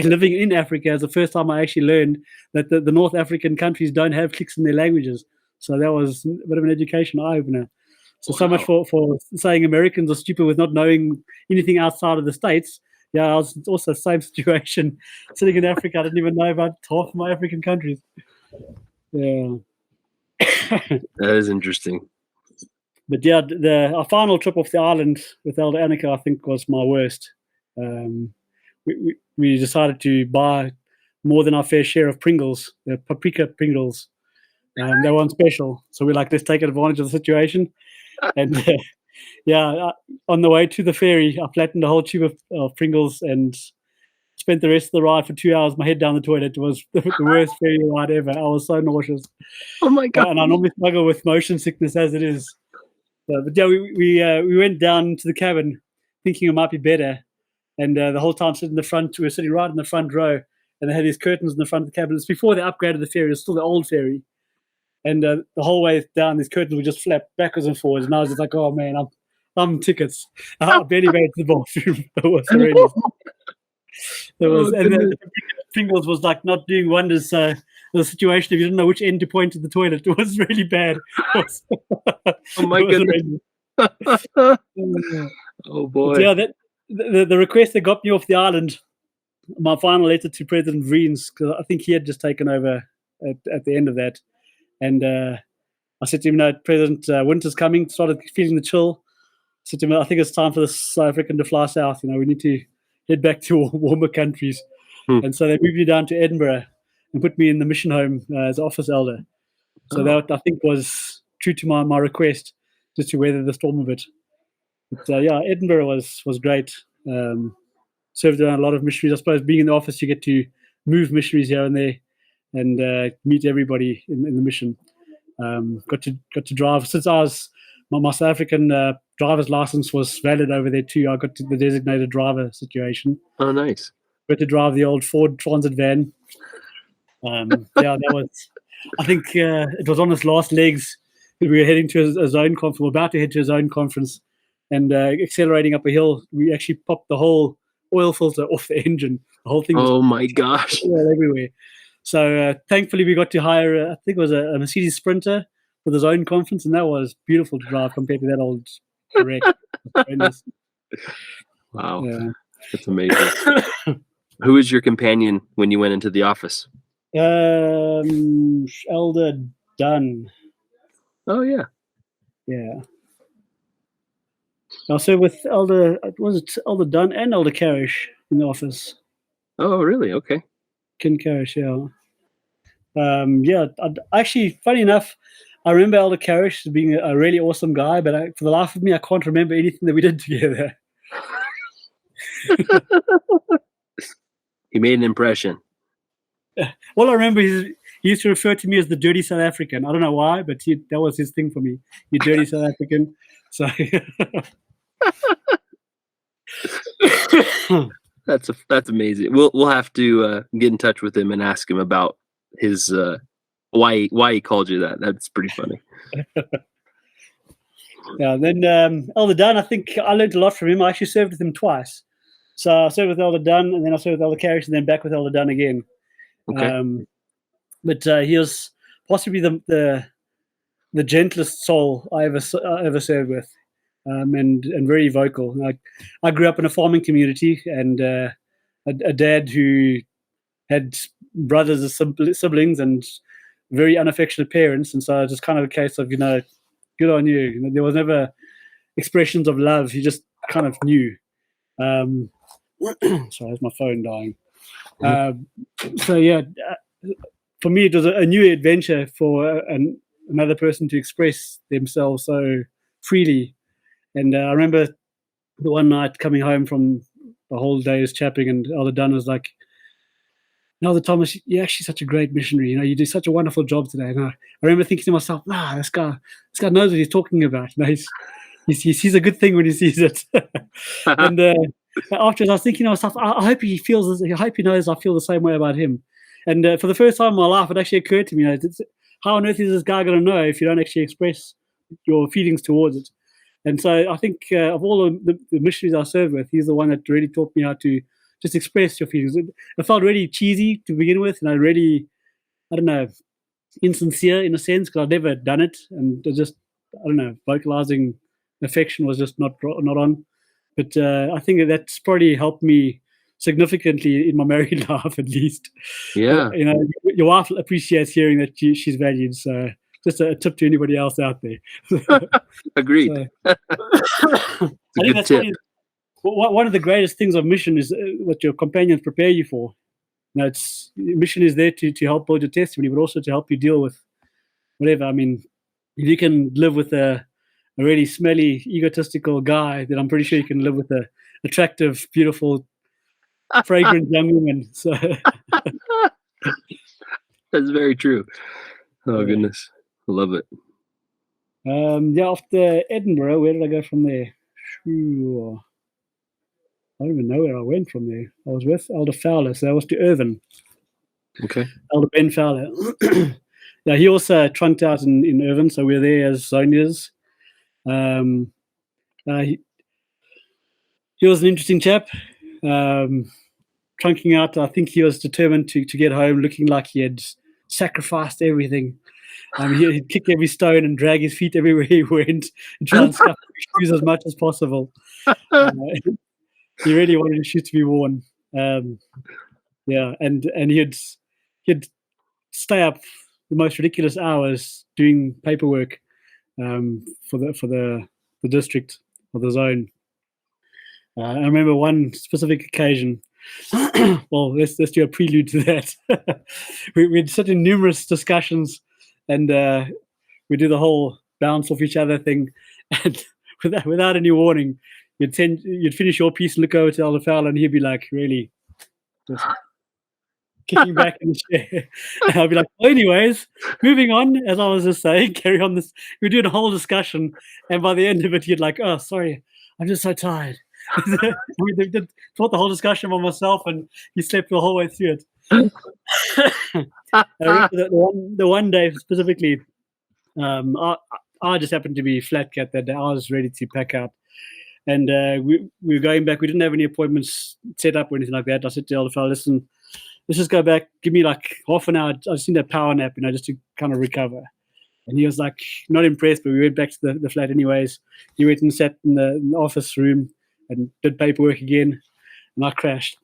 living in Africa is the first time I actually learned that the North African countries don't have clicks in their languages. So that was a bit of an education eye-opener. So much for saying Americans are stupid with not knowing anything outside of the States. Yeah, I was also the same situation. Sitting in Africa, I didn't even know about half of my African countries. Yeah. That is interesting. But yeah, our final trip off the island with Elder Annika, I think, was my worst. We decided to buy more than our fair share of Pringles, the paprika Pringles. They weren't special. So we're like, let's take advantage of the situation. And on the way to the ferry, I flattened a whole tube of Pringles and spent the rest of the ride for 2 hours, my head down the toilet. It was the worst ferry ride ever. I was so nauseous. Oh my God. And I normally struggle with motion sickness as it is. But yeah, we went down to the cabin thinking it might be better. And the whole time we were sitting right in the front row, and they had these curtains in the front of the cabin. It's before they upgraded the ferry. It's still the old ferry. And the whole way down, these curtains would just flap backwards and forwards. And I was just like, oh man, I'm tickets. I barely made it to the bathroom. It was horrendous. And the Pringles was like not doing wonders. So the situation, if you didn't know which end to point to the toilet, it was really bad. Oh my goodness. Oh boy. But yeah, the request that got me off the island, my final letter to President Vriens, because I think he had just taken over at the end of that. And I said to him, no, President, winter's coming, started feeling the chill. I said to him, I think it's time for the South African to fly south. We need to head back to warmer countries. And so they moved me down to Edinburgh and put me in the mission home as office elder. So that, I think, was true to my request, just to weather the storm a bit. But yeah, Edinburgh was great. Served around a lot of missionaries. I suppose being in the office, you get to move missionaries here and there and meet everybody in the mission. Got to drive since I was my South African driver's license was valid over there too. I got to the designated driver situation. Oh, nice. Got to drive the old Ford Transit van. That was. I think it was on its last legs. We were heading to a zone conference. We were about to head to a zone conference, and accelerating up a hill. We actually popped the whole oil filter off the engine. The whole thing. Oh my gosh! Everywhere. So thankfully, we got to hire. I think it was a Mercedes Sprinter for the zone conference, and that was beautiful to drive compared to that old wreck. Wow, that's amazing. Who was your companion when you went into the office? Elder Dunn. Oh yeah. Yeah. I served with Elder Dunn and Elder Carish in the office. Oh really? Okay. Ken Carish, yeah. Actually, funny enough, I remember Elder Carish as being a really awesome guy, but for the life of me, I can't remember anything that we did together. He made an impression. All I remember is he used to refer to me as the dirty South African. I don't know why, but that was his thing for me. You dirty South African. So That's amazing. We'll have to get in touch with him and ask him about his why he called you that. That's pretty funny. Yeah. Then Elder Dunn, I think I learned a lot from him. I actually served with him twice. So I served with Elder Dunn, and then I served with Elder Carish, and then back with Elder Dunn again. Okay. But he was possibly the gentlest soul I ever served with, and very vocal. I grew up in a farming community, and a dad who had brothers as siblings and very unaffectionate parents, and so it's just kind of a case of, good on you. There was never expressions of love. You just kind of knew. Sorry, that's my phone dying. So yeah, for me it was a new adventure for another person to express themselves so freely. And I remember the one night coming home from the whole day's chapping, and Elder Dunn was like, "Elder Thomas, you're actually such a great missionary. You do such a wonderful job today." And I remember thinking to myself, this guy knows what he's talking about. He sees a good thing when he sees it. And afterwards, I was thinking to myself, I hope he feels this. I hope he knows I feel the same way about him. And for the first time in my life, it actually occurred to me, how on earth is this guy going to know if you don't actually express your feelings towards it? And so I think of all the missionaries I served with, he's the one that really taught me how to just express your feelings. It felt really cheesy to begin with, and I don't know, insincere in a sense, because I'd never done it, and just, I don't know, vocalizing affection was just not on. But I think that's probably helped me significantly in my married life, at least. Yeah. Your wife appreciates hearing that she's valued. So just a tip to anybody else out there. Agreed. So, it's a good tip. One of the greatest things of mission is what your companions prepare you for. Mission is there to help build your testimony, but also to help you deal with whatever. I mean, if you can live with a really smelly, egotistical guy, then I'm pretty sure you can live with a attractive, beautiful, fragrant young woman. So that's very true. Oh goodness, I love it. After Edinburgh, where did I go from there? Sure. I don't even know where I went from there. I was with Elder Fowler, so I was to Irvine. Okay. Elder Ben Fowler. Yeah, he also trunked out in Irvine, so we were there as Zonias. He was an interesting chap. Trunking out, I think he was determined to get home looking like he had sacrificed everything. He'd kick every stone and drag his feet everywhere he went and try and scuff his shoes as much as possible. He really wanted his shoes to be worn. And he'd stay up the most ridiculous hours doing paperwork for the district or the zone. I remember one specific occasion. Well, let's do a prelude to that. we had such numerous discussions, and we do the whole bounce off each other thing, and without any warning, you'd finish your piece and look over to Elder Fowler, and he'd be like, really, just kicking back in the chair. And I'd be like, well, anyways, moving on, as I was just saying, carry on this. We're doing a whole discussion, and by the end of it, you'd like, oh, sorry, I'm just so tired. We did taught the whole discussion by myself, and he slept the whole way through it. The one day specifically, I just happened to be flat cat that day. I was ready to pack out, and we were going back. We didn't have any appointments set up or anything like that. I said to the elder fellow, listen, let's just go back. Give me like half an hour. I just need a power nap, just to kind of recover. And he was like, not impressed, but we went back to the flat anyways. He went and sat in the office room and did paperwork again, and I crashed.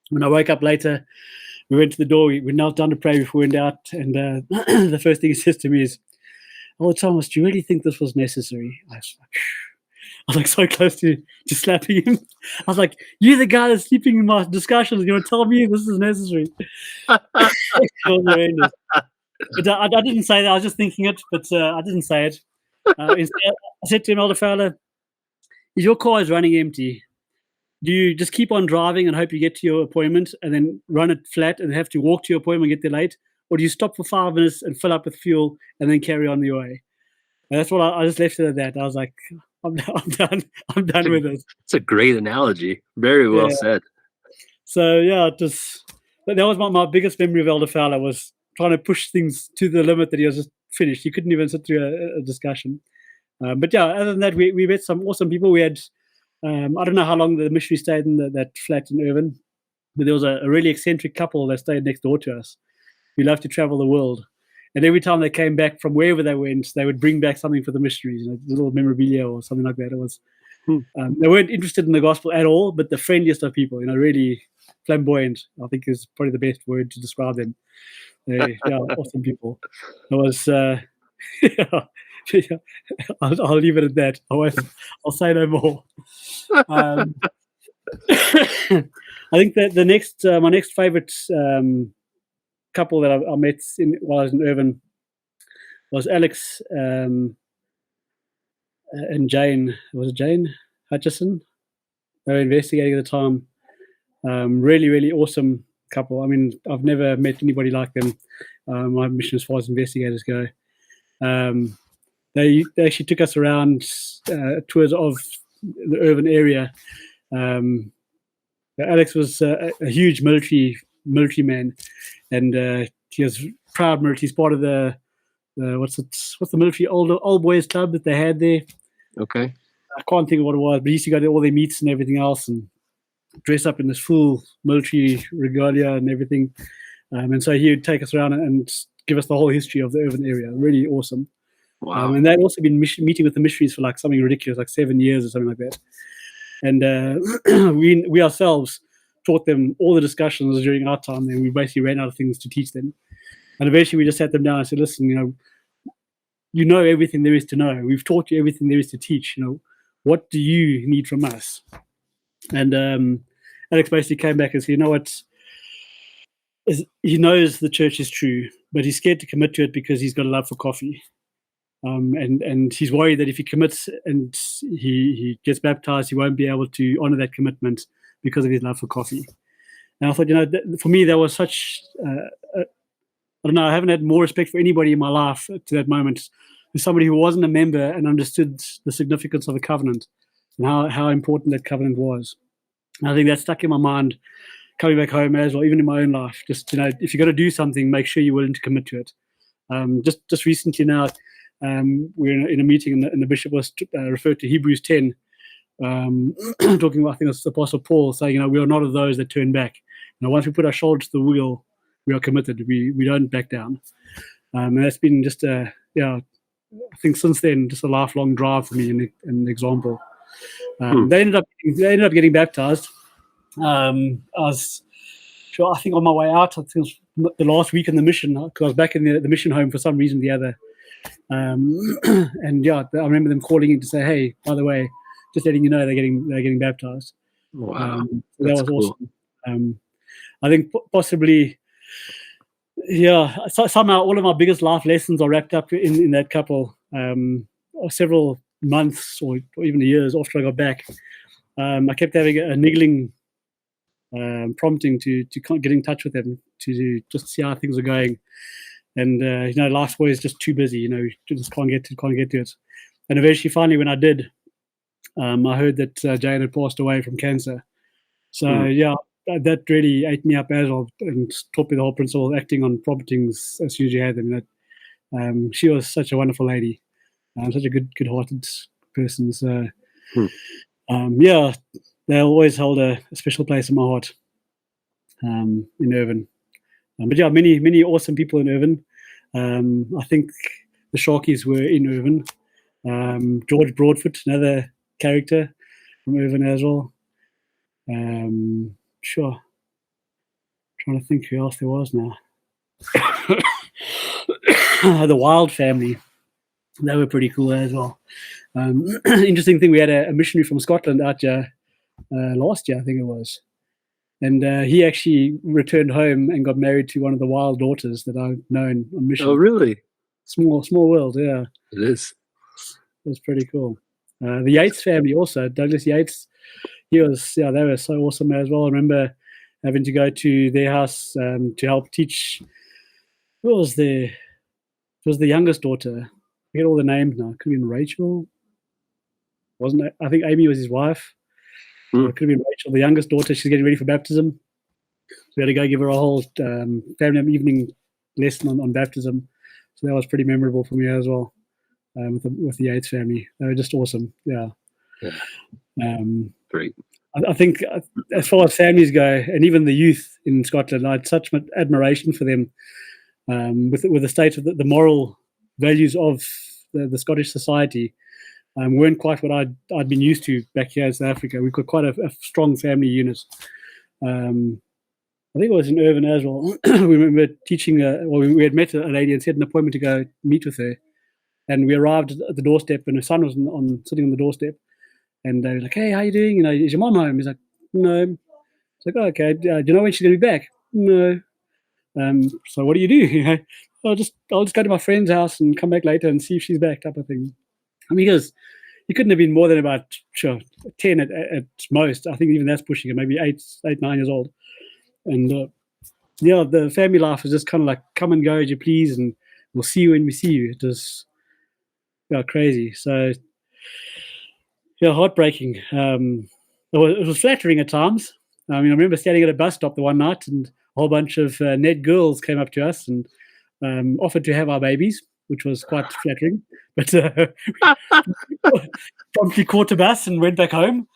When I woke up later, we went to the door. We knelt down to pray before we went out, and the first thing he says to me is, "Oh, Thomas, do you really think this was necessary?" I was like so close to slapping him. I was like, "You're the guy that's sleeping in my discussions. You want to tell me this is necessary?" It was horrendous. But I didn't say that. I was just thinking it, but I didn't say it. Instead, I said to him, "Elder fella, if your car is running empty, do you just keep on driving and hope you get to your appointment and then run it flat and have to walk to your appointment and get there late? Or do you stop for 5 minutes and fill up with fuel and then carry on your way?" And that's what I just left it at that. I was like, I'm done. I'm done with it. It's a great analogy. Very well said. So yeah, that was my biggest memory of Elder Fowler, was trying to push things to the limit that he was just finished. He couldn't even sit through a discussion. But yeah, other than that, we met some awesome people. We had, I don't know how long the missionary stayed in that flat in Irvine, but there was a really eccentric couple that stayed next door to us. We loved to travel the world. And every time they came back from wherever they went, they would bring back something for the missionaries, little memorabilia or something like that. It was they weren't interested in the gospel at all, but the friendliest of people, really flamboyant, I think is probably the best word to describe them. They're awesome people. It was, I'll leave it at that. I'll say no more. I think that the next, my next favorite couple that I met while I was in Irvine was Alex and Jane. Was it Jane Hutchison? They were investigating at the time. Really, really awesome couple. I mean, I've never met anybody like them. My mission as far as investigators go. They actually took us around tours of the Irvine area. Alex was a huge military man, and he was proud military. He's part of the what's the military old boys club that they had there. Okay. I can't think of what it was, but he used to go to all their meets and everything else and dress up in this full military regalia and everything. And so he would take us around and give us the whole history of the Irvine area. Really awesome. Wow. And they'd also been meeting with the missionaries for like something ridiculous, like 7 years or something like that. And we ourselves taught them all the discussions during our time, and we basically ran out of things to teach them. And eventually we just sat them down and said, "Listen, you know everything there is to know. We've taught you everything there is to teach. What do you need from us?" And Alex basically came back and said, "You know what? He knows the church is true, but he's scared to commit to it because he's got a love for coffee. And he's worried that if he commits and he gets baptized, he won't be able to honor that commitment because of his love for coffee." And I thought, for me, that was such, I don't know, I haven't had more respect for anybody in my life to that moment. As somebody who wasn't a member and understood the significance of a covenant and how important that covenant was. And I think that stuck in my mind coming back home as well, even in my own life. Just, if you're going to do something, make sure you're willing to commit to it. Just recently now, we're in a meeting and the bishop was referred to Hebrews 10, talking about, I think it's the Apostle Paul saying, we are not of those that turn back. Once we put our shoulder to the wheel, we are committed. We don't back down. And that's been just I think since then, just a lifelong drive for me and an example. They ended up getting baptized. I think on my way out, I think it was the last week in the mission, because I was back in the mission home for some reason or the other. And I remember them calling in to say, "Hey, by the way, just letting you know they're getting baptized." Wow, that was cool. Awesome. I think possibly, somehow all of my biggest life lessons are wrapped up in that couple. Several months or even years after I got back, I kept having a niggling prompting to get in touch with them to just see how things are going. And life's always just too busy. You just can't get to it. And eventually, finally, when I did, I heard that Jane had passed away from cancer. So that really ate me up as well, and taught me the whole principle of acting on promptings as soon as you had them. She was such a wonderful lady, such a good-hearted person. So they always hold a special place in my heart in Irvine. But many awesome people in Irvine. I think the Sharkies were in Irvine. George Broadfoot, another character from Irvine as well. Trying to think who else there was now. The Wild family. They were pretty cool as well. Interesting thing, we had a missionary from Scotland out here last year, I think it was. And he actually returned home and got married to one of the Wild daughters that I've known on mission. Oh, really? Small world, yeah. It is. It was pretty cool. The Yates family also, Douglas Yates, they were so awesome as well. I remember having to go to their house to help teach. It was the youngest daughter. I forget all the names now. Could have been Rachel. Wasn't it? I think Amy was his wife. It could have been Rachel, the youngest daughter. She's getting ready for baptism. So we had to go give her a whole family evening lesson on baptism. So that was pretty memorable for me as well. With the Yates family, they were just awesome. Yeah. Great. I think as far as families go, and even the youth in Scotland, I had such admiration for them with the state of the moral values of the Scottish society. Weren't quite what I'd been used to back here in South Africa. We've got quite a strong family unit. I think it was in Irvine as well. We remember teaching, we had met a lady and set an appointment to go meet with her. And we arrived at the doorstep, and her son was sitting on the doorstep. And they were like, "Hey, how you doing? Is your mom home?" He's like, "No." It's like, "Oh, okay. Do you know when she's going to be back?" "No." "So what do you do?" I'll just go to my friend's house and come back later and see if she's back," type of thing. I mean, he couldn't have been more than about 10 at most. I think even that's pushing it, maybe 8, 9 years old. And the family life is just kind of like come and go as you please, and we'll see you when we see you. It was crazy. So heartbreaking. It was flattering at times. I mean, I remember standing at a bus stop the one night, and a whole bunch of Ned girls came up to us and offered to have our babies, which was quite flattering. But promptly caught a bus and went back home.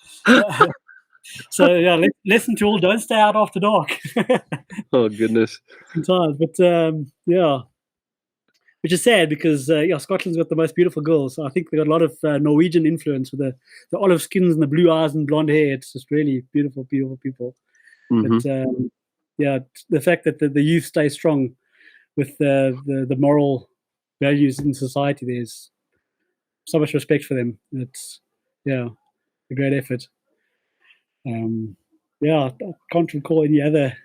So lesson to all: don't stay out after dark. Oh goodness. Sometimes, but which is sad because Scotland's got the most beautiful girls. So I think they got a lot of Norwegian influence with the olive skins and the blue eyes and blonde hair. It's just really beautiful, beautiful people. Mm-hmm. But the fact that the youth stay strong with the moral values in society, there's so much respect for them. It's a great effort. I can't recall any other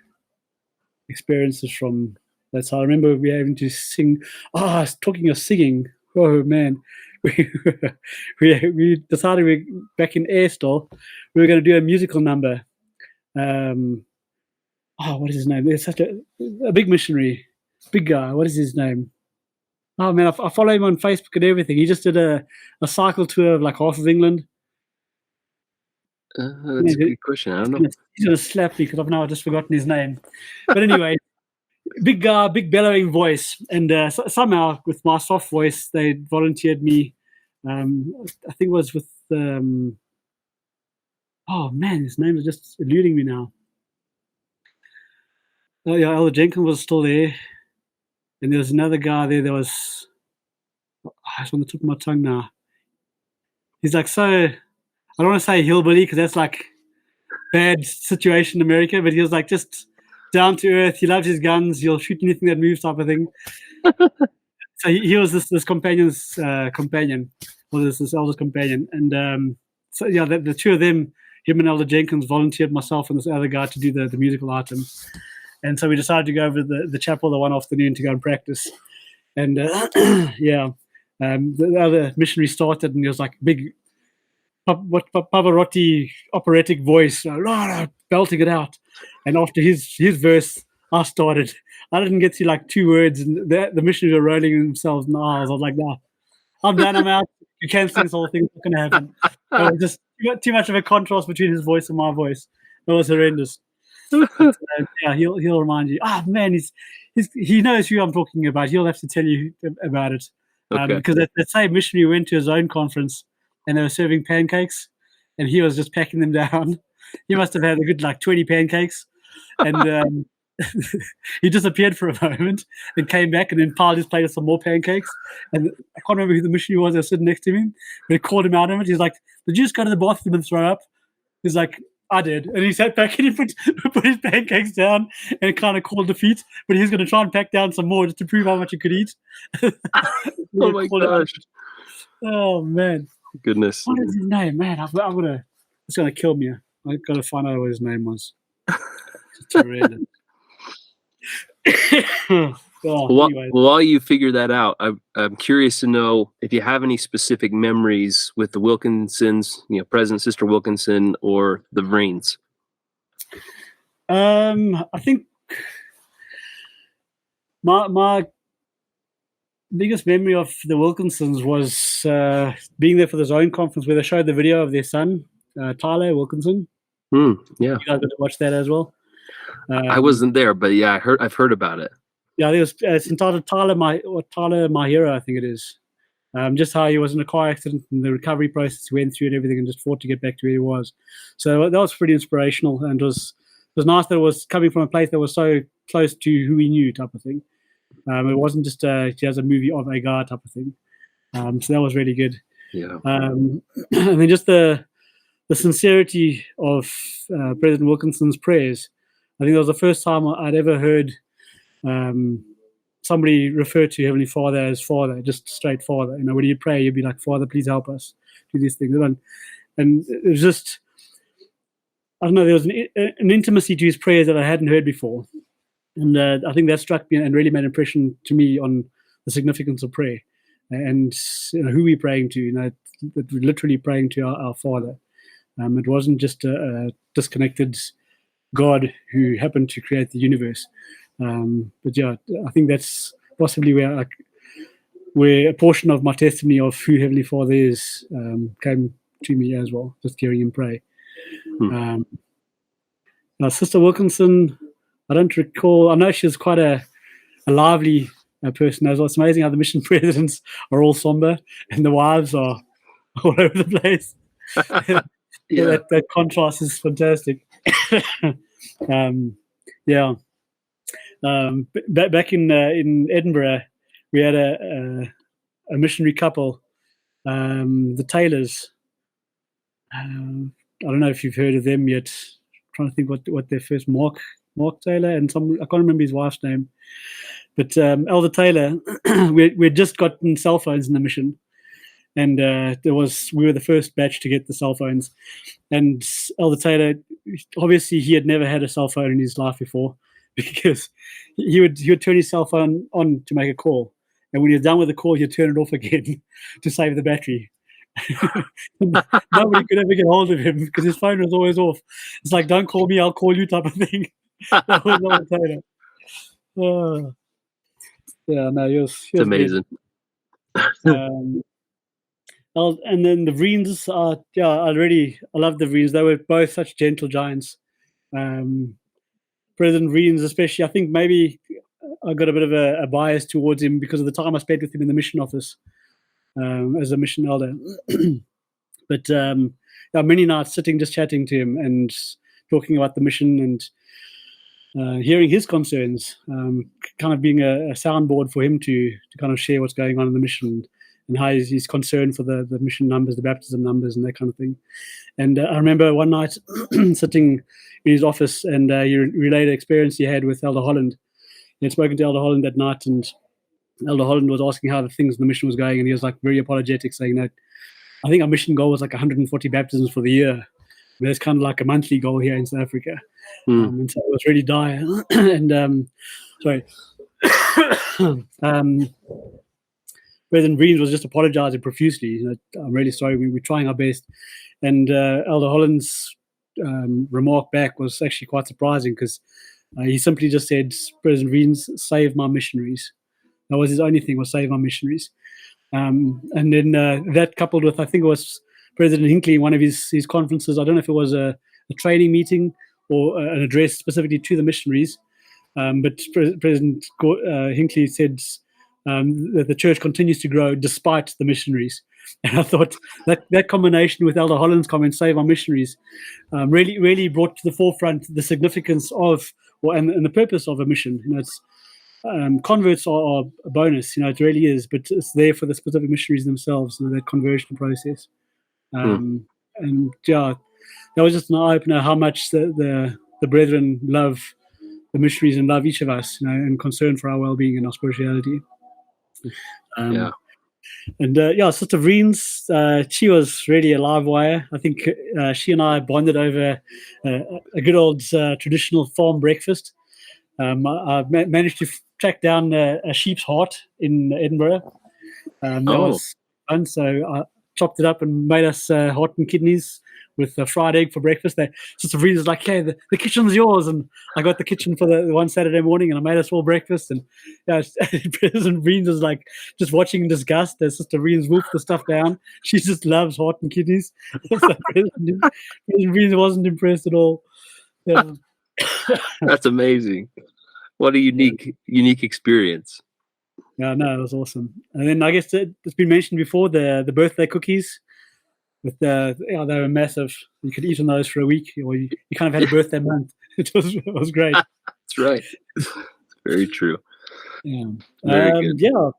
experiences from that side. I remember we having to sing. Talking of singing, oh man, we decided back in Airstall we were going to do a musical number. What is his name? There's such a big missionary, big guy. What is his name? Oh man, I follow him on Facebook and everything. He just did a cycle tour of like half of England. That's a good question. I don't know. He's going to slap me because I've now just forgotten his name. But anyway, big guy, big bellowing voice. And somehow with my soft voice, they volunteered me. I think it was with, his name is just eluding me now. Oh yeah, Elder Jenkins was still there. And there was another guy there that was, it's on the tip of my tongue now. He's like I don't want to say hillbilly because that's like bad situation in America, but he was like just down to earth. He loves his guns. He'll shoot anything that moves, type of thing. So he was this companion's companion, or this elder's companion, and the two of them, him and Elder Jenkins, volunteered myself and this other guy to do the musical item, and so we decided to go over to the chapel the one afternoon to go and practice, and the other missionary started, and he was like big. Pavarotti operatic voice, belting it out. And after his verse, I started. I didn't get to like 2 words, and the missionaries were rolling themselves in the eyes. I was like, "No, I'm done. I'm out. You can't sing this whole thing. It's not going to happen." It was just too much of a contrast between his voice and my voice. It was horrendous. But, he'll remind you. Man, he knows who I'm talking about. He'll have to tell you about it. Okay. Because that same missionary went to his own conference, and they were serving pancakes, and he was just packing them down. He must have had a good 20 pancakes, and he disappeared for a moment and came back and then piled his plate with some more pancakes. And I can't remember who the missionary was that was sitting next to him, but he called him out of it. He's like, "Did you just go to the bathroom and throw up?" He's like, I did. And he sat back and he put his pancakes down and kind of called defeat. But he was going to try and pack down some more just to prove how much he could eat. Oh my gosh. Oh, man. Goodness. What is his name? Man, it's going to kill me. I've got to find out what his name was. It's horrendous. While you figure that out, I'm curious to know if you have any specific memories with the Wilkinsons, President Sister Wilkinson or the Vriens. I think my biggest memory of the Wilkinsons was being there for the Zone conference where they showed the video of their son, Tyler Wilkinson. Yeah, you guys got to watch that as well. I wasn't there, but yeah, I've heard about it. Yeah, I think it's entitled Tyler, My Hero, I think it is. Just how he was in a car accident and the recovery process he went through and everything, and just fought to get back to where he was. So that was pretty inspirational, and it was nice that it was coming from a place that was so close to who he knew, type of thing. It wasn't just he has a movie of a guy type of thing. So that was really good. Yeah. And then just the sincerity of President Wilkinson's prayers. I think that was the first time I'd ever heard somebody refer to Heavenly Father as Father, just straight Father. When you pray, you'd be like, Father, please help us do these things. And it was just, I don't know, there was an intimacy to his prayers that I hadn't heard before. And I think that struck me and really made an impression to me on the significance of prayer and who we're praying to, that we're literally praying to our Father. It wasn't just a disconnected God who happened to create the universe. But yeah, I think that's possibly where a portion of my testimony of who Heavenly Father is came to me as well, just hearing him pray. Now, Sister Wilkinson, I don't recall. I know she's quite a lively person as well. It's amazing how the mission presidents are all somber and the wives are all over the place. Yeah. That contrast is fantastic. Yeah. Back in Edinburgh, we had a missionary couple, the Taylors. I don't know if you've heard of them yet. I'm trying to think what their first Mark Taylor and I can't remember his wife's name, but Elder Taylor. we had just gotten cell phones in the mission, and we were the first batch to get the cell phones. And Elder Taylor, obviously, he had never had a cell phone in his life before, because he would turn his cell phone on to make a call, and when he was done with the call, he'd turn it off again to save the battery. Nobody could ever get hold of him because his phone was always off. It's like, don't call me, I'll call you type of thing. That was Elder Taylor. Yeah, no, he was it's amazing. And then the Vriens, I love the Vriens. They were both such gentle giants. President Vriens, especially, I think maybe I got a bit of a bias towards him because of the time I spent with him in the mission office as a mission elder. But many nights sitting just chatting to him and talking about the mission and hearing his concerns, kind of being a soundboard for him to kind of share what's going on in the mission and how he's concerned for the mission numbers, the baptism numbers, and that kind of thing. And I remember one night sitting in his office, and he relayed an experience he had with Elder Holland. He had spoken to Elder Holland that night, and Elder Holland was asking how the things in the mission was going, and he was like very apologetic, saying that I think our mission goal was like 140 baptisms for the year. There's kind of like a monthly goal here in South Africa. And so it was really dire. And President Vriens was just apologizing profusely. I'm really sorry, we're trying our best. And Elder Holland's remark back was actually quite surprising, because he simply just said, President Vriens, save my missionaries. That was his only thing, was save my missionaries. And then that coupled with, I think it was President Hinckley, one of his conferences, I don't know if it was a training meeting or an address specifically to the missionaries, but President Hinckley said that the church continues to grow despite the missionaries. And I thought that combination with Elder Holland's comment, save our missionaries, really brought to the forefront the significance of, and the purpose of a mission. It's converts are a bonus, it really is, but it's there for the specific missionaries themselves, that conversion process. And yeah, that was just an eye opener how much the brethren love the missionaries and love each of us, and concern for our well-being and our spirituality. Yeah. And Sister Vriens, she was really a live wire. I think she and I bonded over a good old traditional farm breakfast. I managed to track down a sheep's heart in Edinburgh. That was fun. So I chopped it up and made us heart and kidneys with a fried egg for breakfast. Sister Vriens was like, "Hey, the kitchen's yours," and I got the kitchen for the one Saturday morning, and I made us all breakfast. And President Vriens was like just watching in disgust as Sister Vriens wolfed the stuff down. She just loves heart and kidneys. So President Vriens wasn't impressed at all. Yeah. That's amazing. What a unique experience. Yeah, no, it was awesome. And then I guess it's been mentioned before, the birthday cookies. With they were massive. You could eat on those for a week, or you kind of had a birthday month. It was great. That's right. Very true. Yeah. Very good. Yeah.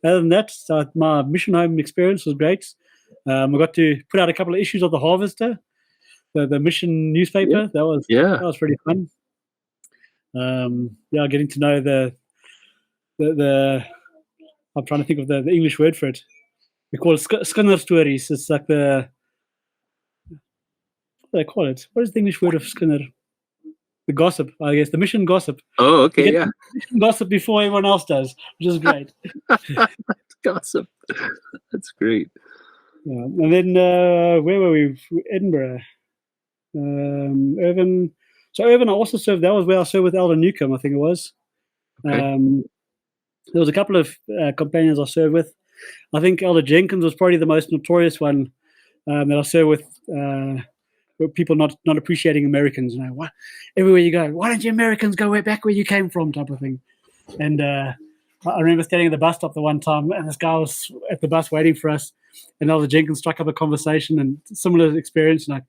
Other than that, my mission home experience was great. I got to put out a couple of issues of the Harvester, the mission newspaper. Yeah. That was pretty fun. Getting to know the I'm trying to think of the English word for it. We call it Skinner stories. It's like what do they call it? What is the English word of Skinner? The gossip, I guess. The mission gossip. Oh, okay, yeah. Mission gossip before everyone else does, which is great. Gossip. That's great. Yeah. And then where were we? Edinburgh. Irvine. So Irvine, I also served. That was where I served with Elder Newcomb, I think it was. Okay. There was a couple of companions I served with. I think Elder Jenkins was probably the most notorious one that I served with people not appreciating Americans. What, everywhere you go, why don't you Americans go back where you came from, type of thing. And I remember standing at the bus stop the one time, and this guy was at the bus waiting for us, and Elder Jenkins struck up a conversation and similar experience, and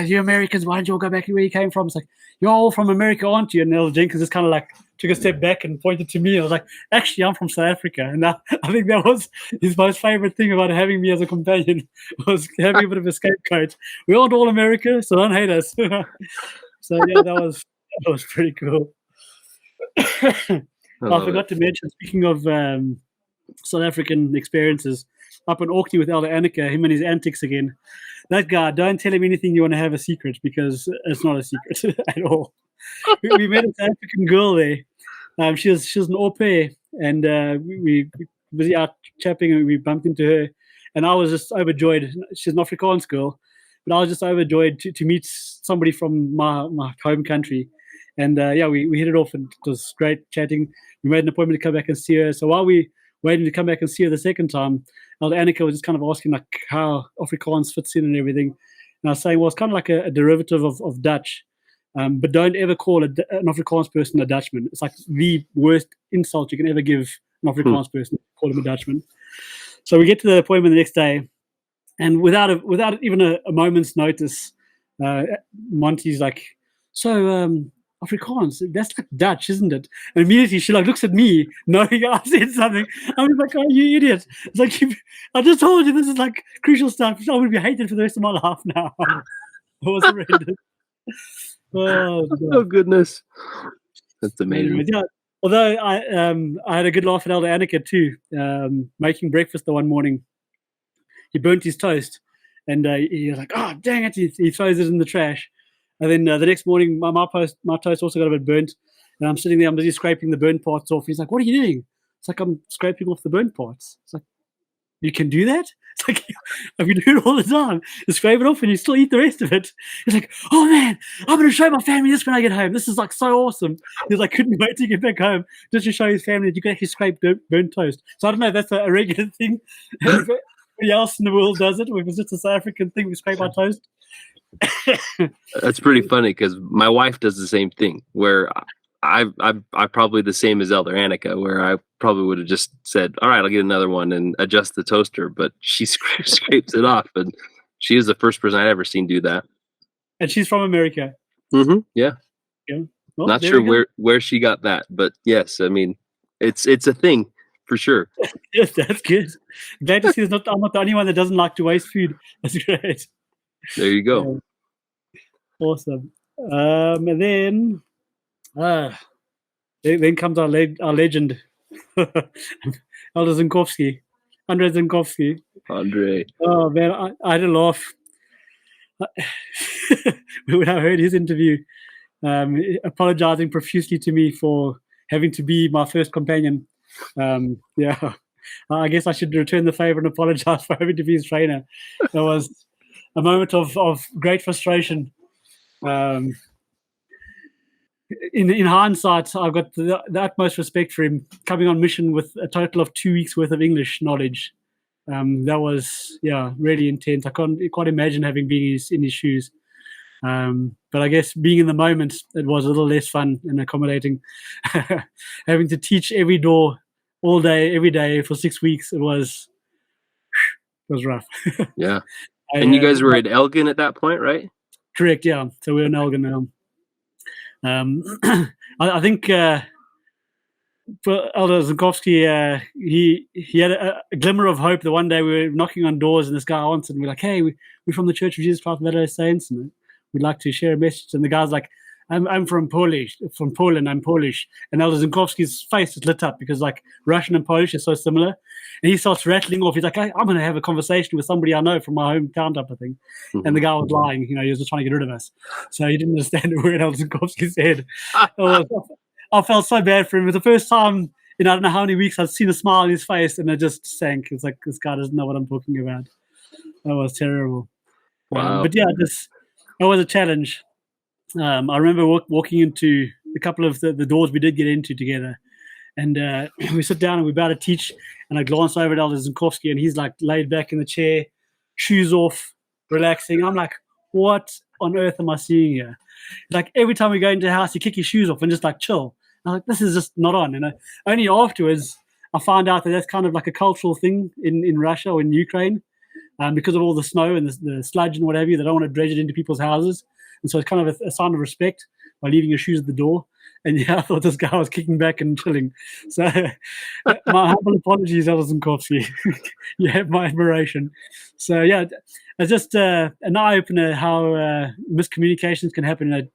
you Americans, why don't you all go back where you came from? It's like, you're all from America, aren't you? And Elder Jenkins just kind of like took a step back and pointed to me. I was like, actually, I'm from South Africa. And I think that was his most favorite thing about having me as a companion, was having a bit of a scapegoat. We aren't all America, so don't hate us. So yeah, that was pretty cool. I forgot to mention, speaking of South African experiences, up in Orkney with Elder Annika, him and his antics again. That guy, don't tell him anything you want to have a secret, because it's not a secret at all. We met a South African girl there. She was an au pair, and we was out chapping, and we bumped into her. And I was just overjoyed. She's an Afrikaans girl, but I was just overjoyed to meet somebody from my home country. And we hit it off, and it was great chatting. We made an appointment to come back and see her. So while we waiting to come back and see her the second time, Elder Annika was just kind of asking like how Afrikaans fits in and everything. And I was saying, well, it's kind of like a derivative of Dutch, but don't ever call an Afrikaans person a Dutchman. It's like the worst insult you can ever give an Afrikaans person, call him a Dutchman. So we get to the appointment the next day, and without even a moment's notice, Monty's like, so Afrikaans, that's like Dutch, isn't it? And immediately she like looks at me, knowing I said something. I'm like, oh, you idiot. It's like, I just told you this is like crucial stuff. I'm going to be hated for the rest of my life now. It was horrendous. Oh, goodness. That's amazing. Yeah. Although I had a good laugh at Elder Annika too, making breakfast the one morning. He burnt his toast, and he was like, oh, dang it. He throws it in the trash. And then the next morning, my toast also got a bit burnt. And I'm sitting there, I'm busy scraping the burnt parts off. He's like, what are you doing? It's like, I'm scraping off the burnt parts. It's like, you can do that? It's like, I've been doing it all the time. You scrape it off and you still eat the rest of it. He's like, oh man, I'm going to show my family this when I get home. This is like so awesome. He's like, couldn't wait to get back home just to show his family that you can actually scrape burnt toast. So I don't know if that's a regular thing. Everybody else in the world does it, or if it's just a South African thing, we scrape our toast. That's pretty funny, because my wife does the same thing, where I'm probably the same as Elder Annika, where I probably would have just said, all right, I'll get another one and adjust the toaster, but she scrapes it off, and she is the first person I've ever seen do that. And she's from America. Mm-hmm. Yeah. Well, not sure where she got that, but yes, I mean, it's a thing for sure. Yes, that's good. Glad to see I'm not the only one that doesn't like to waste food. That's great. There you go. Awesome. And then comes our legend, Elder Zinkowski, Andrei Zinkowski. Andre. Oh man, I had a laugh when I heard his interview, apologizing profusely to me for having to be my first companion. Yeah, I guess I should return the favor and apologize for having to be his trainer. That was a moment of great frustration. In hindsight, I've got the utmost respect for him coming on mission with a total of 2 weeks worth of English knowledge. That was really intense. I can't imagine having been in his shoes. But I guess being in the moment, it was a little less fun and accommodating. Having to teach every door all day, every day for 6 weeks, it was rough. Yeah. And you guys were at Elgin at that point, right? Correct, yeah. So we're in Elgin now. I think for Elder Zinkowski, he had a glimmer of hope that one day we were knocking on doors and this guy answered and we're like, hey, we're from the Church of Jesus Christ of Latter-day Saints and we'd like to share a message. And the guy's like, I'm from Poland, I'm Polish. And Elder Zinkowski's face is lit up because like Russian and Polish are so similar. And he starts rattling off. He's like, I'm going to have a conversation with somebody I know from my hometown type of thing. Mm-hmm. And the guy was lying. He was just trying to get rid of us. So he didn't understand a word Elder Zinkowski said. I felt so bad for him. It was the first time in I don't know how many weeks I'd seen a smile on his face and it just sank. It's like, this guy doesn't know what I'm talking about. That was terrible. Wow. But yeah, that was a challenge. I remember walking into a couple of the doors we did get into together, and we sit down and we're about to teach, and I glance over at Elder Zinkowski, and he's like laid back in the chair, shoes off, relaxing. I'm like, what on earth am I seeing here? Like every time we go into the house, he kick his shoes off and just like chill. I'm like, this is just not on. And only afterwards, I found out that that's kind of like a cultural thing in Russia or in Ukraine, because of all the snow and the sludge and what have you. They don't want to dredge it into people's houses. And so it's kind of a sign of respect by leaving your shoes at the door. And yeah, I thought this guy was kicking back and chilling. So my humble apologies, Elder Zinkowski. You have my admiration. So yeah, it's just an eye-opener how miscommunications can happen.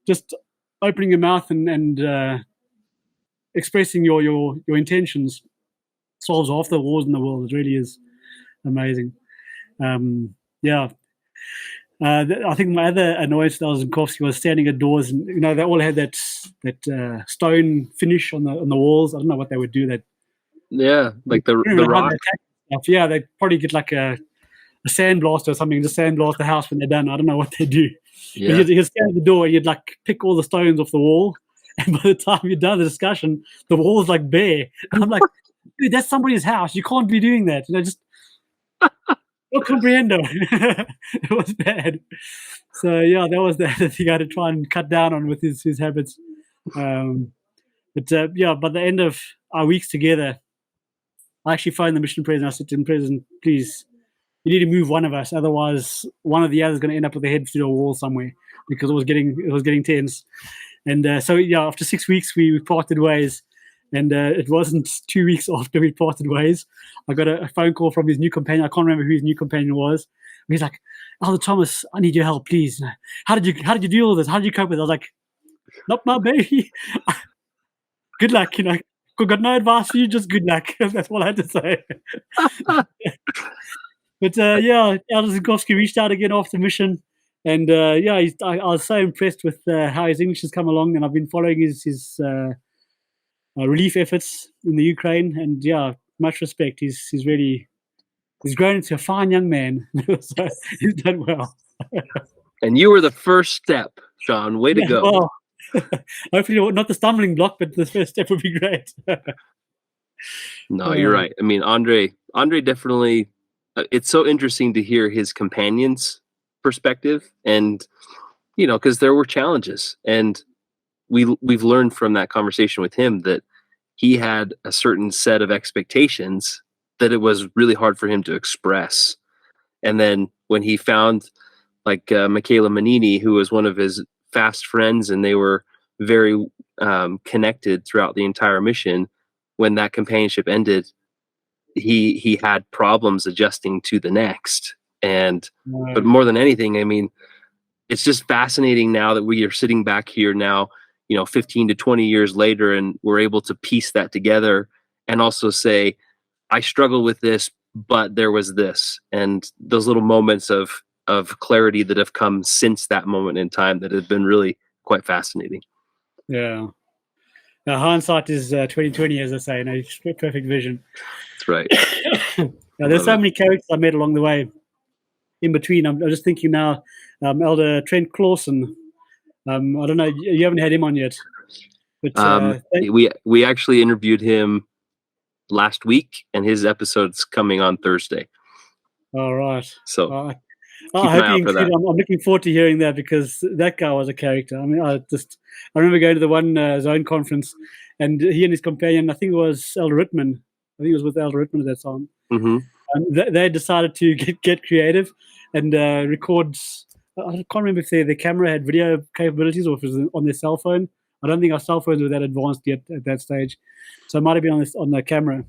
Just opening your mouth and expressing your intentions solves half the wars in the world. It really is amazing. Yeah. I think my other annoyance that was Zinkowski was standing at doors, and they all had that stone finish on the walls. I don't know what they would do. Like the rock. Yeah, they'd probably get like a sandblaster or something, just sandblast the house when they're done. I don't know what they do. Yeah. You'd stand at the door, and you'd like pick all the stones off the wall, and by the time you're done the discussion, the wall's like bare. And I'm like, dude, that's somebody's house. You can't be doing that. Just. No comprehendo. It was bad. So yeah, that was the thing I had to try and cut down on with his habits. But yeah, by the end of our weeks together, I actually phoned the mission president. I said to him, President, please, you need to move one of us, otherwise one of the others is going to end up with their head through a wall somewhere, because it was getting tense. And so yeah, after 6 weeks, we parted ways. And it wasn't 2 weeks after we parted ways, I got a phone call from his new companion. I can't remember who his new companion was. He's like, Elder Thomas, I need your help, please. How did you do all this? How did you cope with it? I was like, not my baby. Good luck, Got no advice for you, just good luck. That's all I had to say. But yeah, Elder Zinkowski reached out again after mission. And yeah, I was so impressed with how his English has come along. And I've been following his relief efforts in the Ukraine, and yeah, much respect. He's grown into a fine young man. So he's done well. And you were the first step, Shaun. Way to go. Well, hopefully not the stumbling block, but the first step would be great. No, you're right. I mean, Andre definitely. It's so interesting to hear his companion's perspective, and because there were challenges, and we've learned from that conversation with him that he had a certain set of expectations that it was really hard for him to express. And then when he found like Michaela Manini, who was one of his fast friends, and they were very connected throughout the entire mission, when that companionship ended, he had problems adjusting to the next. And but more than anything, I mean, it's just fascinating now that we are sitting back here now, 15 to 20 years later, and we're able to piece that together and also say, I struggle with this, but there was this, and those little moments of clarity that have come since that moment in time that have been really quite fascinating. Yeah. Now, hindsight is 2020, as I say. It's perfect vision. That's right. Now, there's so many characters I met along the way. In between, I'm just thinking now, Elder Trent Clausen. I don't know, you haven't had him on yet, but we actually interviewed him last week, and his episode's coming on Thursday. All right. So I hope you include. I'm looking forward to hearing that, because that guy was a character. I mean, I remember going to the one zone conference, and he and his companion, I think it was Elder Rittman. I think it was with Elder Rittman at that time. Mm-hmm. They decided to get creative and record. I can't remember if their camera had video capabilities or if it was on their cell phone. I don't think our cell phones were that advanced yet at that stage, so it might have been on the camera.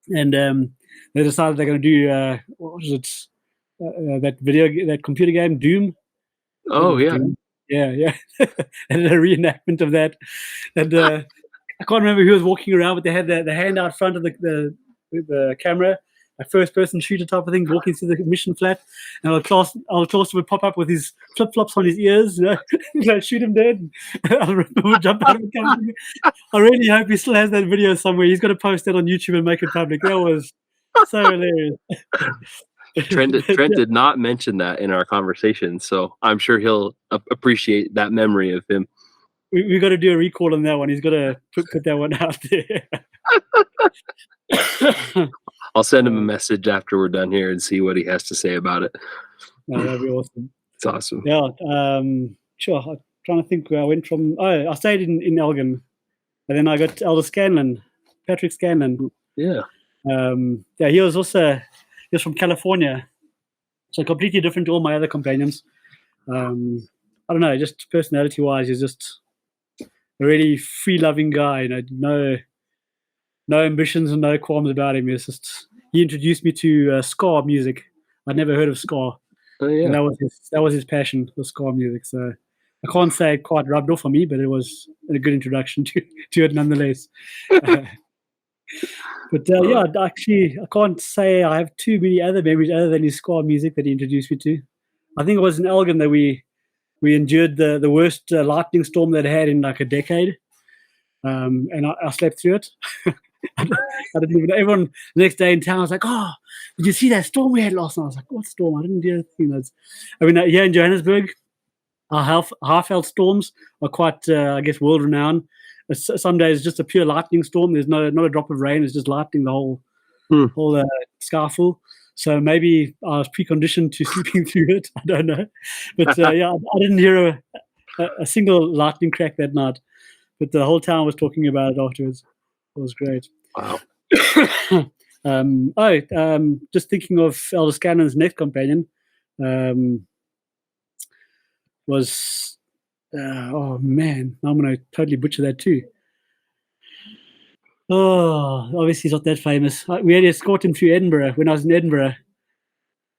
And they decided they're going to do what was it? that computer game, Doom. Oh yeah, Doom. Yeah. And a reenactment of that. And I can't remember who was walking around, but they had the hand out front of the camera, a first-person shooter type of thing, walking through the mission flat, and our class would pop up with his flip-flops on his ears, shoot him dead. Would jump out of the camera. I really hope he still has that video somewhere. He's got to post that on YouTube and make it public. That was so hilarious. Trent did not mention that in our conversation, so I'm sure he'll appreciate that memory of him. We've got to do a recall on that one. He's got to put that one out there. I'll send him a message after we're done here and see what he has to say about it. No, that'd be awesome. It's awesome. Yeah, sure. I'm trying to think where I went from. I stayed in Elgin, and then I got Elder Scanlon, Patrick Scanlon. Yeah. He was from California, so completely different to all my other companions. I don't know, just personality-wise, he's just a really free-loving guy. No ambitions and no qualms about him. He introduced me to ska music. I'd never heard of ska. Oh yeah, and that was his passion, the ska music. So I can't say it quite rubbed off on me, but it was a good introduction to it nonetheless. But actually, I can't say I have too many other memories other than his ska music that he introduced me to. I think it was in Elgin that we endured the worst lightning storm that I had in like a decade, and I slept through it. I didn't even know. Everyone the next day in town was like, "Oh, did you see that storm we had last night?" I was like, "What storm? I didn't do anything." Here in Johannesburg, our half-felt storms are quite, I guess, world-renowned. Some days just a pure lightning storm. There's not a drop of rain. It's just lightning the whole sky full. So maybe I was preconditioned to sleeping through it. I don't know, but I didn't hear a single lightning crack that night. But the whole town was talking about it afterwards. It was great. Wow. Just thinking of Elder Scannon's next companion was oh man, I'm gonna totally butcher that too. Oh, obviously he's not that famous. We had to escort him through Edinburgh when I was in Edinburgh.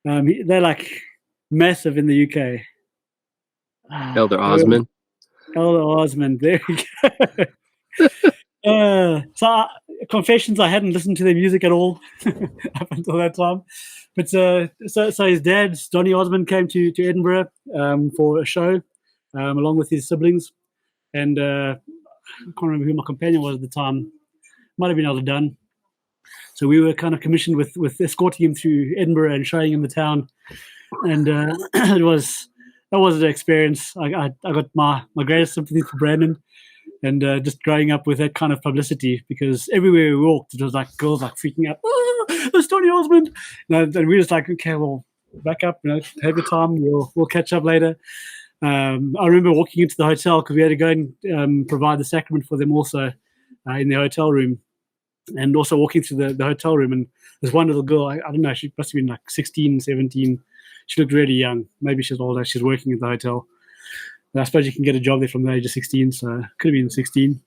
They're like massive in the UK. Elder Osman. Elder Osman, there we go. Confessions, I hadn't listened to their music at all up until that time. But so his dad, Donny Osman, came to Edinburgh for a show along with his siblings. And I can't remember who my companion was at the time. Might have been Elder Dunn. So we were kind of commissioned with escorting him through Edinburgh and showing him the town. And that was an experience. I got my greatest sympathy for Brandon. And just growing up with that kind of publicity, because everywhere we walked, it was like girls like freaking out. Oh, it's Donny Osmond, and we were just like, okay, well, back up, have your time. We'll catch up later. I remember walking into the hotel because we had to go and provide the sacrament for them also in the hotel room, and also walking through the hotel room. And there's one little girl, I don't know, she must have been like 16, 17. She looked really young. Maybe she's older. She's working at the hotel. I suppose you can get a job there from the age of 16, so could have been 16.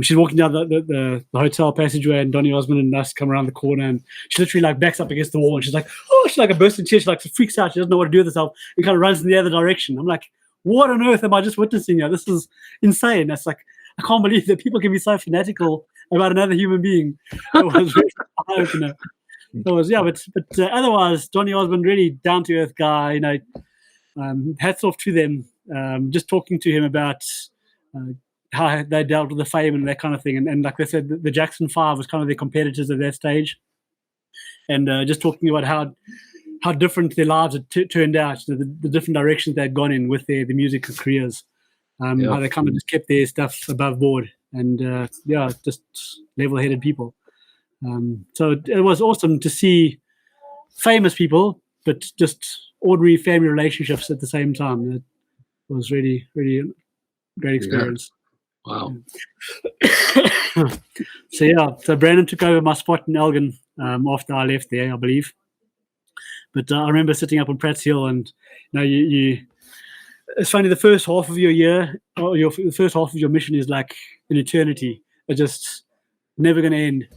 She's walking down the hotel passageway, and Donny Osmond and us come around the corner, and she literally like backs up against the wall, and she's like, oh, she's like a burst in tears. She like freaks out. She doesn't know what to do with herself. And kind of runs in the other direction. I'm like, what on earth am I just witnessing here? This is insane. That's like, I can't believe that people can be so fanatical about another human being. It was really eye-opener. It was, yeah, but otherwise, Donny Osmond, really down to earth guy. Hats off to them. Just talking to him about how they dealt with the fame and that kind of thing. And like they said, the Jackson 5 was kind of their competitors at that stage. And just talking about how different their lives had turned out, the different directions they had gone in with their music careers, how they kind of just kept their stuff above board. And, just level-headed people. So it was awesome to see famous people, but just ordinary family relationships at the same time. It was really, really a great experience. Yeah. Wow. So Brandon took over my spot in Elgin after I left there, I believe. But I remember sitting up on Pratt's Hill, and you it's funny, the first half of your year, or the first half of your mission is like an eternity. It's just never going to end.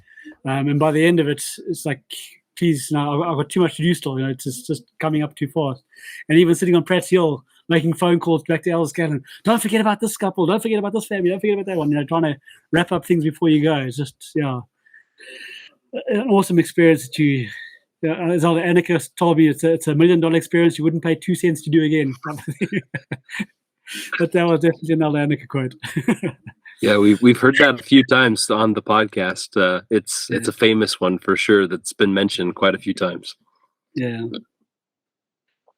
And by the end of it, it's like, geez, now I've got too much to do still. It's just coming up too fast. And even sitting on Pratt's Hill, making phone calls back to Elders Scanlon. Don't forget about this couple. Don't forget about this family. Don't forget about that one. Trying to wrap up things before you go. It's just, an awesome experience that you. As Elder Annika told me, it's a $1 million experience you wouldn't pay 2 cents to do again. But that was definitely an Elder Annika quote. Yeah, we've heard that a few times on the podcast. It's a famous one for sure that's been mentioned quite a few times. Yeah.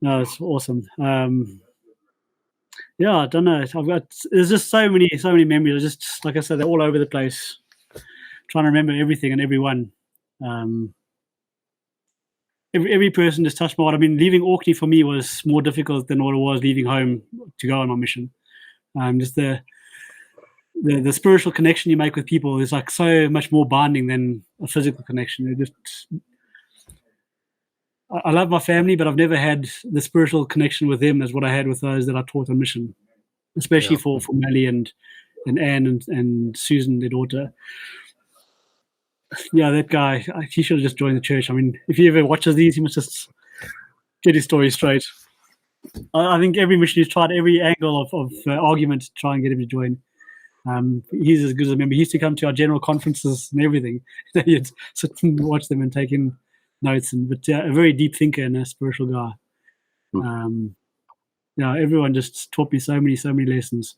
No, it's awesome. I don't know. There's just so many memories. Just like I said, they're all over the place. Trying to remember everything and everyone. Every person just touched my heart. I mean, leaving Orkney for me was more difficult than what it was leaving home to go on my mission. Just the spiritual connection you make with people is like so much more binding than a physical connection. I love my family, but I've never had the spiritual connection with them as what I had with those that I taught on mission, especially for Melly and Anne and Susan, their daughter. Yeah, that guy, he should have just joined the church. I mean, if he ever watches these, he must just get his story straight. I think every missionary's tried every angle of argument to try and get him to join. He's as good as a member. He used to come to our general conferences and everything. He'd sit and watch them and take in notes. But a very deep thinker and a spiritual guy. Everyone just taught me so many lessons.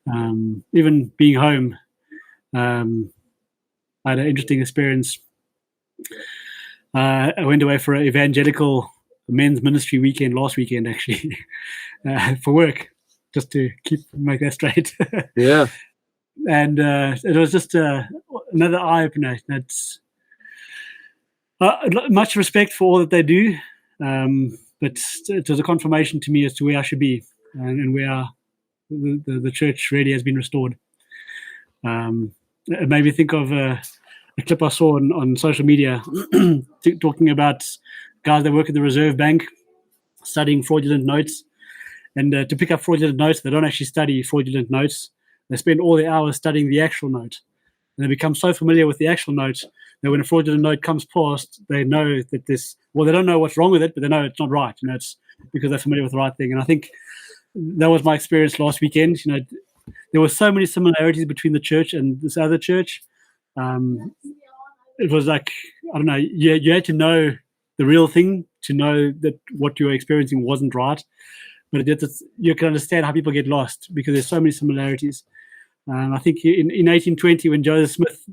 Even being home, I had an interesting experience. I went away for an evangelical men's ministry weekend last weekend, actually, for work, just to make that straight. Yeah. And it was just another eye-opener. That's much respect for all that they do, but it was a confirmation to me as to where I should be and where the church really has been restored. It made me think of a clip I saw on social media talking about guys that work at the Reserve Bank studying fraudulent notes. And to pick up fraudulent notes, they don't actually study fraudulent notes. They spend all their hours studying the actual note. And they become so familiar with the actual note that when a fraudulent note comes past, they know that they don't know what's wrong with it, but they know it's not right. It's because they're familiar with the right thing. And I think that was my experience last weekend. There were so many similarities between the church and this other church. It was like, I don't know, you had to know the real thing to know that what you were experiencing wasn't right. But you can understand how people get lost because there's so many similarities. I think in 1820, when Joseph Smith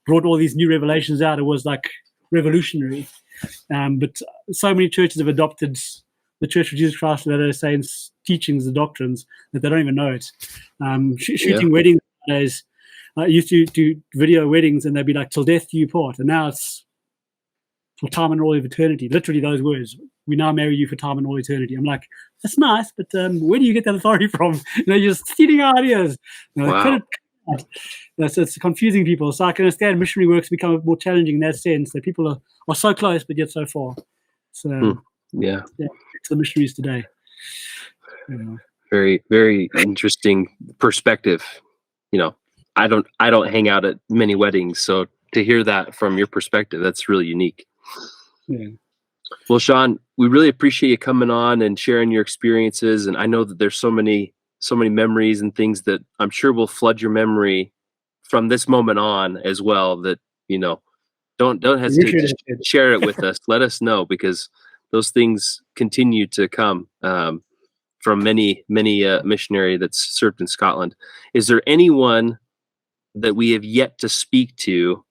brought all these new revelations out, it was like revolutionary. But so many churches have adopted the Church of Jesus Christ of Latter-day Saints teachings, the doctrines, that they don't even know it. Shooting weddings nowadays, used to do video weddings and they'd be like, till death do you part. And now it's for time and all of eternity. Literally those words. We now marry you for time and all eternity. I'm like, that's nice, but where do you get that authority from? You're just stealing our ideas. Wow. It's confusing people. So I can understand missionary work's become more challenging in that sense, that people are so close but yet so far. So it's the missionaries today. Very, very interesting perspective. I don't hang out at many weddings, so to hear that from your perspective, that's really unique. Yeah. Well, Shaun, we really appreciate you coming on and sharing your experiences. And I know that there's so many memories and things that I'm sure will flood your memory from this moment on as well. That, you know, don't hesitate to share it with us. Let us know, because those things continue to come from many missionary that's served in Scotland. Is there anyone that we have yet to speak to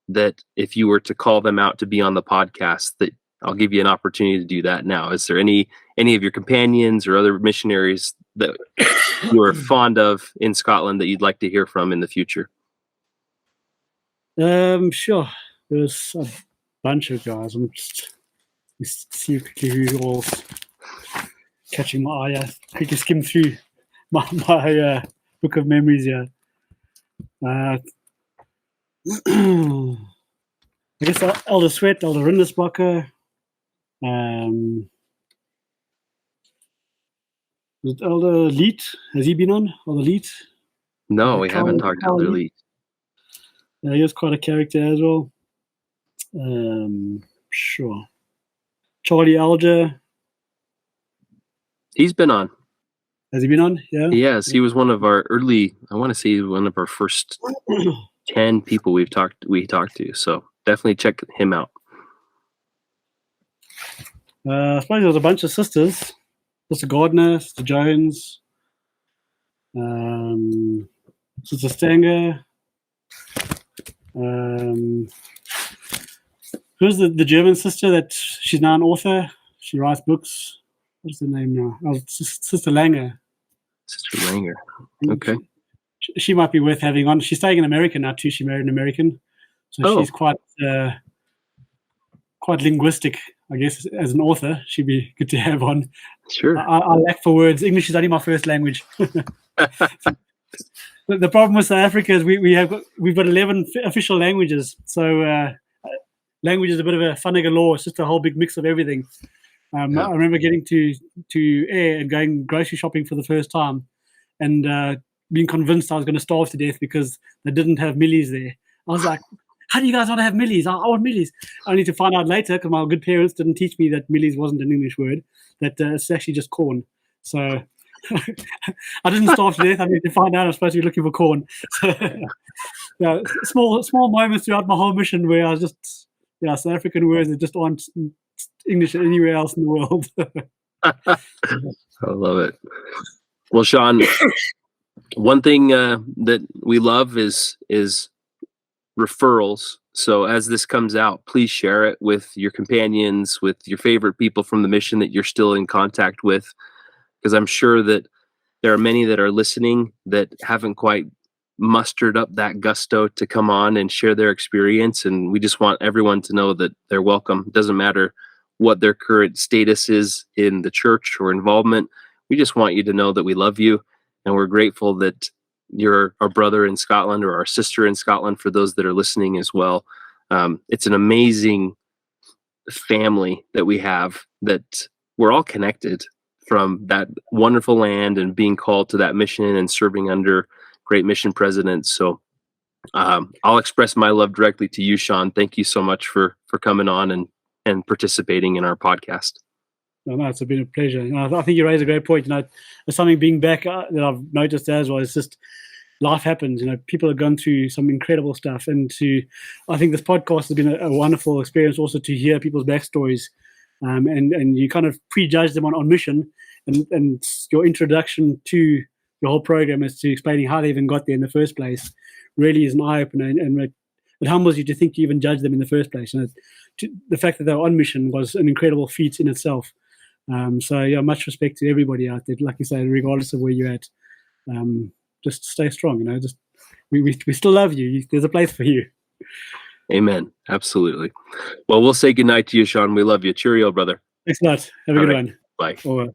that, if you were to call them out to be on the podcast, that I'll give you an opportunity to do that now? Is there any of your companions or other missionaries that you are fond of in Scotland that you'd like to hear from in the future? Sure. There's a bunch of guys. I'm just see quickly who all catching my eye. Quickly skim through my book of memories here. I guess Elder Sweat, Elder Rindesbacher. Elder Leet, has he been on? Elder Leet? No, we haven't talked to Elder Leet. Yeah, he was quite a character as well. Sure. Charlie Alger. He's been on. Has he been on? Yeah. Yes, he was one of our early. I want to say one of our first 10 people we talked to. So definitely check him out. I suppose there was a bunch of sisters. Sister Gardner, Sister Jones, Sister Stanger. Who's the German sister that she's now an author? She writes books. What's the name now? Oh, Sister Langer. Sister Langer. Okay. She might be worth having on. She's staying in America now too. She married an American, so she's quite linguistic, I guess. As an author, she'd be good to have on. Sure. I lack for words. English is only my first language. The problem with South Africa is we've got 11 official languages. So language is a bit of a funniger law. It's just a whole big mix of everything. I remember getting to Air and going grocery shopping for the first time, and being convinced I was going to starve to death because they didn't have millies there. I was like, how do you guys not have millies? I want millies. I need to find out later, because my good parents didn't teach me that millies wasn't an English word, that it's actually just corn. So I didn't starve to death. I need to find out I'm supposed to be looking for corn. So, yeah, small moments throughout my whole mission where I was just, South African words that just aren't English anywhere else in the world. I love it. Well, Shaun, one thing that we love is referrals. So as this comes out, please share it with your companions, with your favorite people from the mission that you're still in contact with, because I'm sure that there are many that are listening that haven't quite mustered up that gusto to come on and share their experience. And we just want everyone to know that they're welcome. It doesn't matter what their current status is in the church or involvement. We just want you to know that we love you, and we're grateful that you're our brother in Scotland or our sister in Scotland, for those that are listening as well. It's an amazing family that we have, that we're all connected from that wonderful land and being called to that mission and serving under great mission presidents. So I'll express my love directly to you, Shaun. Thank you so much for coming on and participating in our podcast. No, it's been a pleasure. I think you raised a great point. There's something being back that I've noticed as well. It's just life happens. People have gone through some incredible stuff, and I think this podcast has been a wonderful experience also to hear people's backstories, and you kind of prejudge them on mission, and your introduction to your whole program as to explaining how they even got there in the first place really is an eye opener, and it humbles you to think you even judge them in the first place. And the fact that they were on mission was an incredible feat in itself. So much respect to everybody out there. Like you say, regardless of where you're at, just stay strong. Just we still love you. There's a place for you. Amen. Absolutely. Well, we'll say goodnight to you, Shaun. We love you. Cheerio, brother. Thanks a lot. Have a good one. Bye. Over.